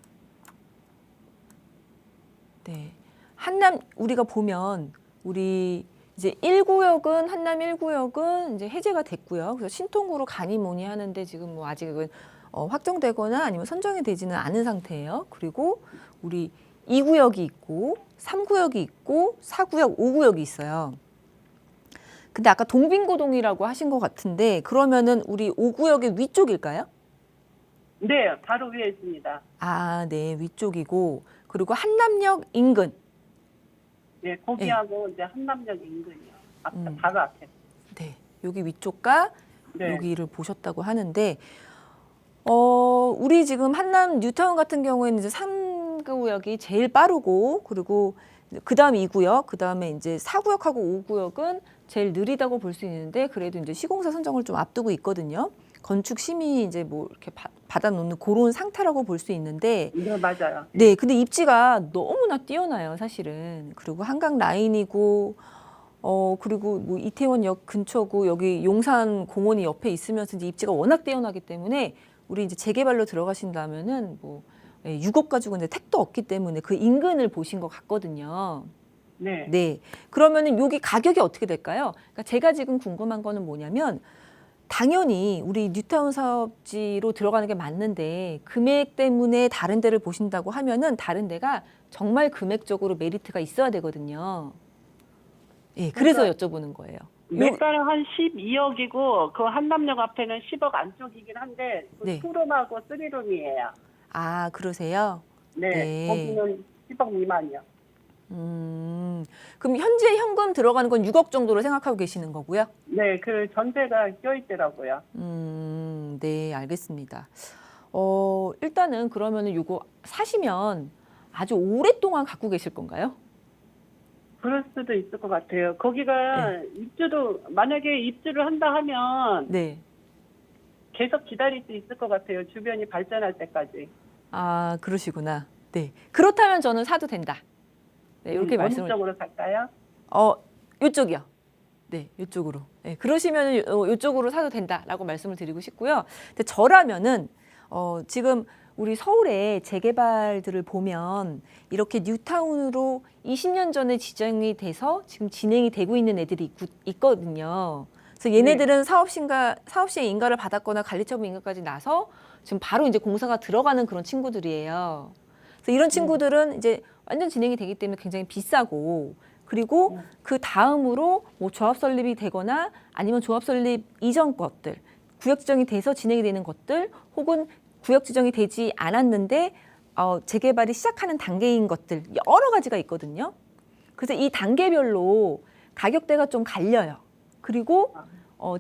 S2: 네. 한남 우리가 보면 우리 이제 1구역은 한남 1구역은 이제 해제가 됐고요. 그래서 신통구로 가니 뭐니 하는데 지금 뭐 아직은 확정되거나 아니면 선정이 되지는 않은 상태예요. 그리고 우리 2구역이 있고 3구역이 있고 4구역, 5구역이 있어요. 근데 아까 동빙고동이라고 하신 것 같은데 그러면은 우리 5구역의 위쪽일까요?
S4: 네, 바로 위에 있습니다.
S2: 아, 네, 위쪽이고 그리고 한남역 인근.
S4: 네, 거기하고 이제 한남역 인근이요. 바로 앞에.
S2: 네, 여기 위쪽과
S4: 네.
S2: 여기를 보셨다고 하는데 우리 지금 한남 뉴타운 같은 경우에는 이제 3구역이 제일 빠르고 그리고 그다음 2구역, 그다음에 이제 4구역하고 5구역은 제일 느리다고 볼 수 있는데 그래도 이제 시공사 선정을 좀 앞두고 있거든요. 건축 심의 이제 뭐 이렇게 받아놓는 그런 상태라고 볼 수 있는데
S4: 네, 맞아요.
S2: 네, 근데 입지가 너무나 뛰어나요, 사실은. 그리고 한강 라인이고 그리고 뭐 이태원역 근처고 여기 용산 공원이 옆에 있으면서 이제 입지가 워낙 뛰어나기 때문에 우리 이제 재개발로 들어가신다면은 뭐 6억 가지고 이제 택도 없기 때문에 그 인근을 보신 것 같거든요.
S4: 네.
S2: 네. 그러면은 여기 가격이 어떻게 될까요? 그러니까 제가 지금 궁금한 거는 뭐냐면 당연히 우리 뉴타운 사업지로 들어가는 게 맞는데 금액 때문에 다른 데를 보신다고 하면은 다른 데가 정말 금액적으로 메리트가 있어야 되거든요. 예, 그래서 여쭤보는 거예요.
S4: 매가는 한 12억이고 그 한남역 앞에는 10억 안쪽이긴 한데 그
S2: 네.
S4: 투룸하고 쓰리룸이에요.
S2: 아, 그러세요?
S4: 네,
S2: 네.
S4: 거기는 10억 미만이요.
S2: 그럼 현재 현금 들어가는 건 6억 정도로 생각하고 계시는 거고요?
S4: 네, 그 전세가 껴있더라고요.
S2: 네, 알겠습니다. 일단은 그러면은 요거 사시면 아주 오랫동안 갖고 계실 건가요?
S4: 그럴 수도 있을 것 같아요. 거기가 입주도 만약에 입주를 한다 하면
S2: 네.
S4: 계속 기다릴 수 있을 것 같아요. 주변이 발전할 때까지.
S2: 아, 그러시구나. 네. 그렇다면 저는 사도 된다. 네, 이렇게
S4: 어느
S2: 말씀을.
S4: 쪽으로 살까요?
S2: 요쪽이요. 네, 요쪽으로. 네, 그러시면 요쪽으로 사도 된다라고 말씀을 드리고 싶고요. 근데 저라면은 지금 우리 서울의 재개발들을 보면 이렇게 뉴타운으로 20년 전에 지정이 돼서 지금 진행이 되고 있는 애들이 있거든요. 그래서 얘네들은 사업시행 인가를 받았거나 관리처분 인가까지 나서 지금 바로 이제 공사가 들어가는 그런 친구들이에요. 그래서 이런 친구들은 이제 완전 진행이 되기 때문에 굉장히 비싸고 그리고 그 다음으로 뭐 조합 설립이 되거나 아니면 조합 설립 이전 것들, 구역 지정이 돼서 진행이 되는 것들 혹은 구역 지정이 되지 않았는데 재개발이 시작하는 단계인 것들 여러 가지가 있거든요. 그래서 이 단계별로 가격대가 좀 갈려요. 그리고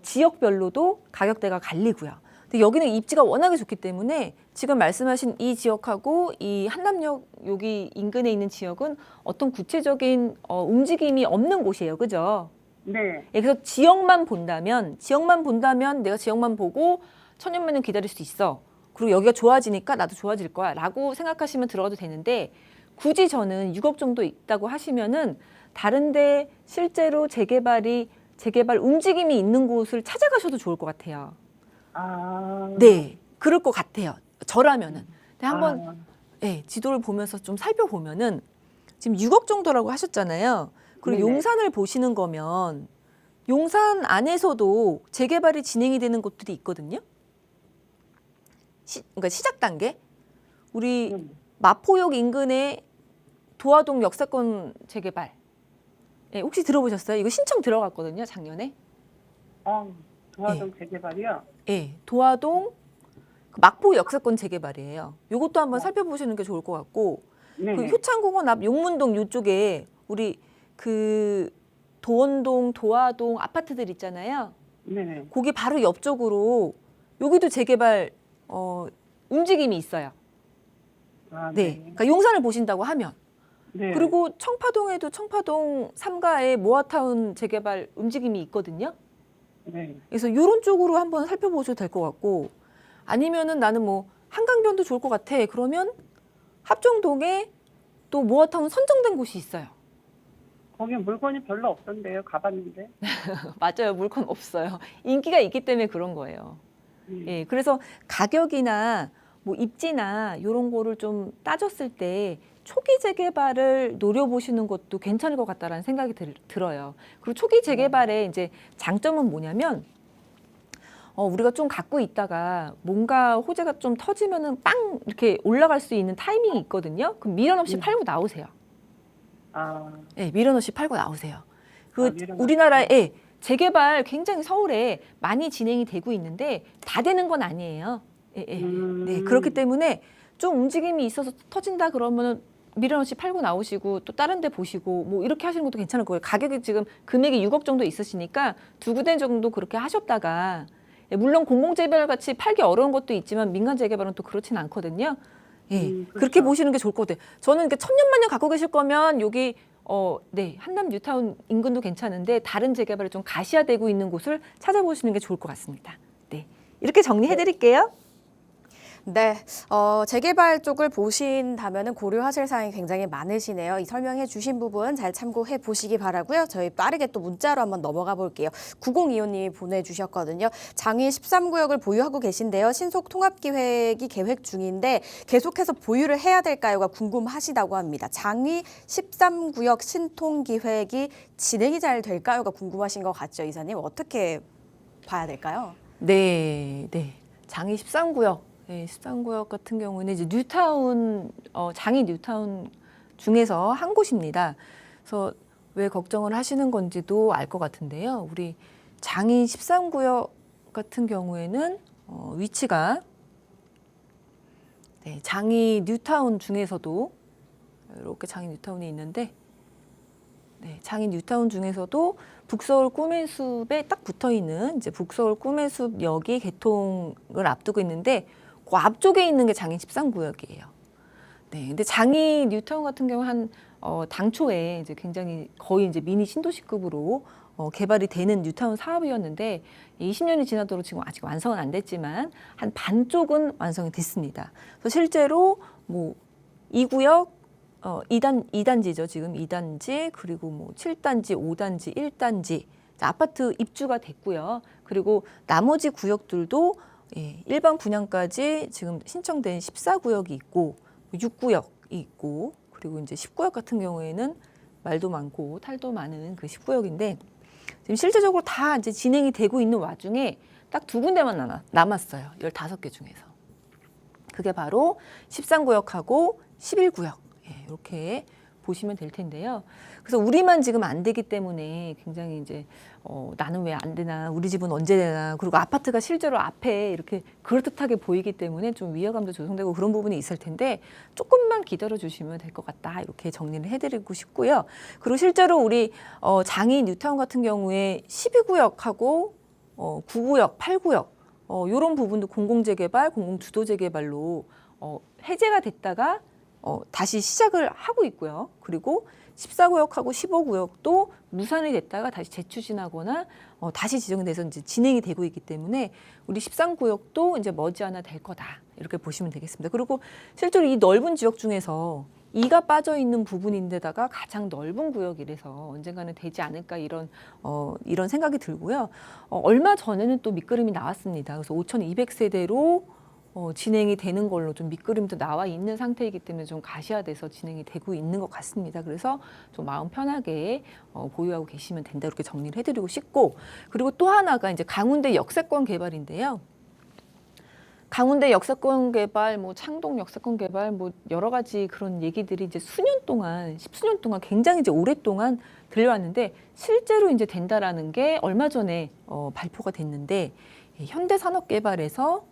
S2: 지역별로도 가격대가 갈리고요. 근데 여기는 입지가 워낙에 좋기 때문에 지금 말씀하신 이 지역하고 이 한남역 여기 인근에 있는 지역은 어떤 구체적인 움직임이 없는 곳이에요. 그죠?
S4: 네.
S2: 그래서 지역만 본다면 내가 지역만 보고 천년만 년 기다릴 수 있어. 그리고 여기가 좋아지니까 나도 좋아질 거야 라고 생각하시면 들어가도 되는데 굳이 저는 6억 정도 있다고 하시면은 다른데 실제로 재개발 움직임이 있는 곳을 찾아가셔도 좋을 것 같아요.
S4: 아.
S2: 네, 그럴 것 같아요. 저라면은. 근데 한번 지도를 보면서 좀 살펴보면은 지금 6억 정도라고 하셨잖아요. 그리고
S4: 네네.
S2: 용산을 보시는 거면 용산 안에서도 재개발이 진행이 되는 곳들이 있거든요. 그러니까 시작 단계. 우리 마포역 인근의 도화동 역세권 재개발. 혹시 들어보셨어요? 이거 신청 들어갔거든요, 작년에.
S4: 도화동 재개발이요?
S2: 도화동 마포 역세권 재개발이에요. 이것도 한번 살펴보시는 게 좋을 것 같고
S4: 네.
S2: 그 효창공원 앞 용문동 이쪽에 우리 그 도원동, 도화동 아파트들 있잖아요.
S4: 네.
S2: 거기 바로 옆쪽으로 여기도 재개발 움직임이 있어요.
S4: 아,
S2: 네.
S4: 네.
S2: 그러니까 용산을 보신다고 하면
S4: 네.
S2: 그리고 청파동에도 청파동 3가에 모아타운 재개발 움직임이 있거든요.
S4: 네.
S2: 그래서 이런 쪽으로 한번 살펴보셔도 될 것 같고 아니면은 나는 뭐 한강변도 좋을 것 같아. 그러면 합정동에 또 모아타운 선정된 곳이 있어요.
S4: 거기 물건이 별로 없던데요. 가봤는데.
S2: 맞아요. 물건 없어요. 인기가 있기 때문에 그런 거예요. 예, 그래서 가격이나 뭐 입지나 이런 거를 좀 따졌을 때 초기 재개발을 노려보시는 것도 괜찮을 것 같다라는 생각이 들어요. 그리고 초기 재개발의 이제 장점은 뭐냐면 우리가 좀 갖고 있다가 뭔가 호재가 좀 터지면은 빵 이렇게 올라갈 수 있는 타이밍이 있거든요. 그럼 미련 없이 팔고 나오세요.
S4: 아,
S2: 네, 미련 없이 팔고 나오세요.
S4: 미련 없이.
S2: 우리나라에 재개발 굉장히 서울에 많이 진행이 되고 있는데 다 되는 건 아니에요. 네, 그렇기 때문에 좀 움직임이 있어서 터진다 그러면은 미련 없이 팔고 나오시고 또 다른 데 보시고 뭐 이렇게 하시는 것도 괜찮을 거예요. 가격이 지금 금액이 6억 정도 있으시니까 2군데 정도 그렇게 하셨다가 물론 공공재개발 같이 팔기 어려운 것도 있지만 민간 재개발은 또 그렇진 않거든요.
S4: 그렇죠.
S2: 그렇게 보시는 게 좋을 것 같아요. 저는 이렇게 천년만년 갖고 계실 거면 여기 네, 한남 뉴타운 인근도 괜찮은데 다른 재개발이 좀 가시화되고 있는 곳을 찾아보시는 게 좋을 것 같습니다. 네, 이렇게 정리해 드릴게요.
S1: 네, 재개발 쪽을 보신다면 고려하실 사항이 굉장히 많으시네요. 이 설명해 주신 부분 잘 참고해 보시기 바라고요. 저희 빠르게 또 문자로 한번 넘어가 볼게요. 9025님이 보내주셨거든요. 장위 13구역을 보유하고 계신데요. 신속 통합기획이 계획 중인데 계속해서 보유를 해야 될까요가 궁금하시다고 합니다. 장위 13구역 신통기획이 진행이 잘 될까요가 궁금하신 것 같죠, 이사님? 어떻게 봐야 될까요?
S2: 네. 장위 13구역. 네, 13구역 같은 경우는 이제 뉴타운, 장위 뉴타운 중에서 한 곳입니다. 그래서 왜 걱정을 하시는 건지도 알 것 같은데요. 우리 장위 13구역 같은 경우에는 위치가 네, 장위 뉴타운 중에서도 이렇게 장위 뉴타운이 있는데 네, 장위 뉴타운 중에서도 북서울 꿈의 숲에 딱 붙어 있는 이제 북서울 꿈의 숲역이 개통을 앞두고 있는데 그 앞쪽에 있는 게 장위 13구역이에요. 네, 근데 장위 뉴타운 같은 경우 당초에 이제 굉장히 거의 이제 미니 신도시급으로 개발이 되는 뉴타운 사업이었는데 20년이 지나도록 지금 아직 완성은 안 됐지만 한 반쪽은 완성이 됐습니다. 그래서 실제로 뭐 2구역 2단지죠. 지금 2단지 그리고 뭐 7단지, 5단지, 1단지 아파트 입주가 됐고요. 그리고 나머지 구역들도 일반 분양까지 지금 신청된 14구역이 있고 6구역이 있고 그리고 이제 10구역 같은 경우에는 말도 많고 탈도 많은 그 10구역인데 지금 실제적으로 다 이제 진행이 되고 있는 와중에 딱 2군데만 남았어요. 15개 중에서. 그게 바로 13구역하고 11구역. 이렇게 보시면 될 텐데요. 그래서 우리만 지금 안 되기 때문에 굉장히 이제 나는 왜 안 되나, 우리 집은 언제 되나, 그리고 아파트가 실제로 앞에 이렇게 그럴듯하게 보이기 때문에 좀 위화감도 조성되고 그런 부분이 있을 텐데 조금만 기다려 주시면 될 것 같다. 이렇게 정리를 해드리고 싶고요. 그리고 실제로 우리 장위 뉴타운 같은 경우에 12구역하고 9구역, 8구역 이런 부분도 공공재개발, 공공주도재개발로 해제가 됐다가 다시 시작을 하고 있고요. 그리고 14구역하고 15구역도 무산이 됐다가 다시 재추진하거나 다시 지정돼서 이제 진행이 되고 있기 때문에 우리 13구역도 이제 머지않아 될 거다. 이렇게 보시면 되겠습니다. 그리고 실제로 이 넓은 지역 중에서 이가 빠져 있는 부분인데다가 가장 넓은 구역이라서 언젠가는 되지 않을까 이런 생각이 들고요. 얼마 전에는 또 밑그림이 나왔습니다. 그래서 5,200세대로 진행이 되는 걸로 좀 밑그림도 나와 있는 상태이기 때문에 좀 가시화돼서 진행이 되고 있는 것 같습니다. 그래서 좀 마음 편하게 보유하고 계시면 된다 이렇게 정리를 해드리고 싶고 그리고 또 하나가 이제 강운대 역세권 개발인데요. 강운대 역세권 개발, 뭐 창동 역세권 개발, 뭐 여러 가지 그런 얘기들이 이제 수년 동안, 10수년 동안 굉장히 이제 오랫동안 들려왔는데 실제로 이제 된다라는 게 얼마 전에 발표가 됐는데 현대산업개발에서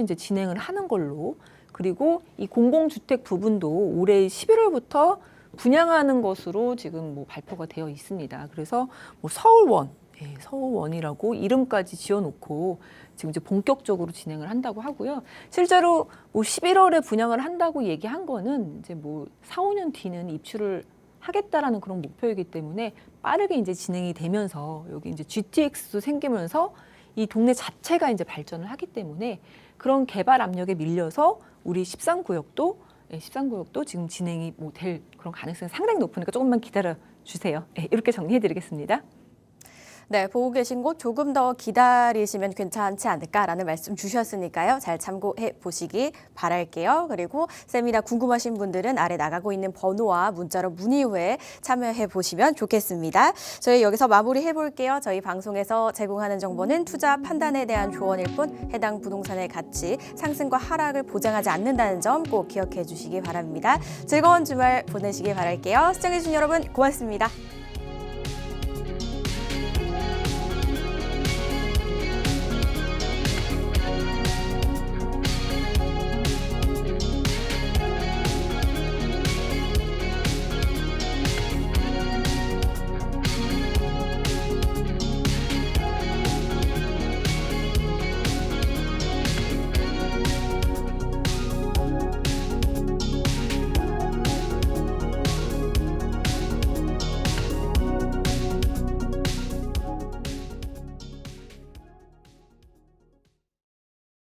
S2: 이제 진행을 하는 걸로 그리고 이 공공주택 부분도 올해 11월부터 분양하는 것으로 지금 뭐 발표가 되어 있습니다. 그래서 뭐 서울원이라고 이름까지 지어놓고 지금 이제 본격적으로 진행을 한다고 하고요. 실제로 뭐 11월에 분양을 한다고 얘기한 거는 이제 뭐 4, 5년 뒤는 입주를 하겠다라는 그런 목표이기 때문에 빠르게 이제 진행이 되면서 여기 이제 GTX도 생기면서 이 동네 자체가 이제 발전을 하기 때문에 그런 개발 압력에 밀려서 우리 13구역도 지금 진행이 뭐 될 그런 가능성이 상당히 높으니까 조금만 기다려 주세요. 이렇게 정리해 드리겠습니다.
S1: 네, 보고 계신 곳 조금 더 기다리시면 괜찮지 않을까라는 말씀 주셨으니까요. 잘 참고해 보시기 바랄게요. 그리고 세미나 궁금하신 분들은 아래 나가고 있는 번호와 문자로 문의 후에 참여해 보시면 좋겠습니다. 저희 여기서 마무리해 볼게요. 저희 방송에서 제공하는 정보는 투자 판단에 대한 조언일 뿐 해당 부동산의 가치, 상승과 하락을 보장하지 않는다는 점 꼭 기억해 주시기 바랍니다. 즐거운 주말 보내시기 바랄게요. 시청해 주신 여러분 고맙습니다.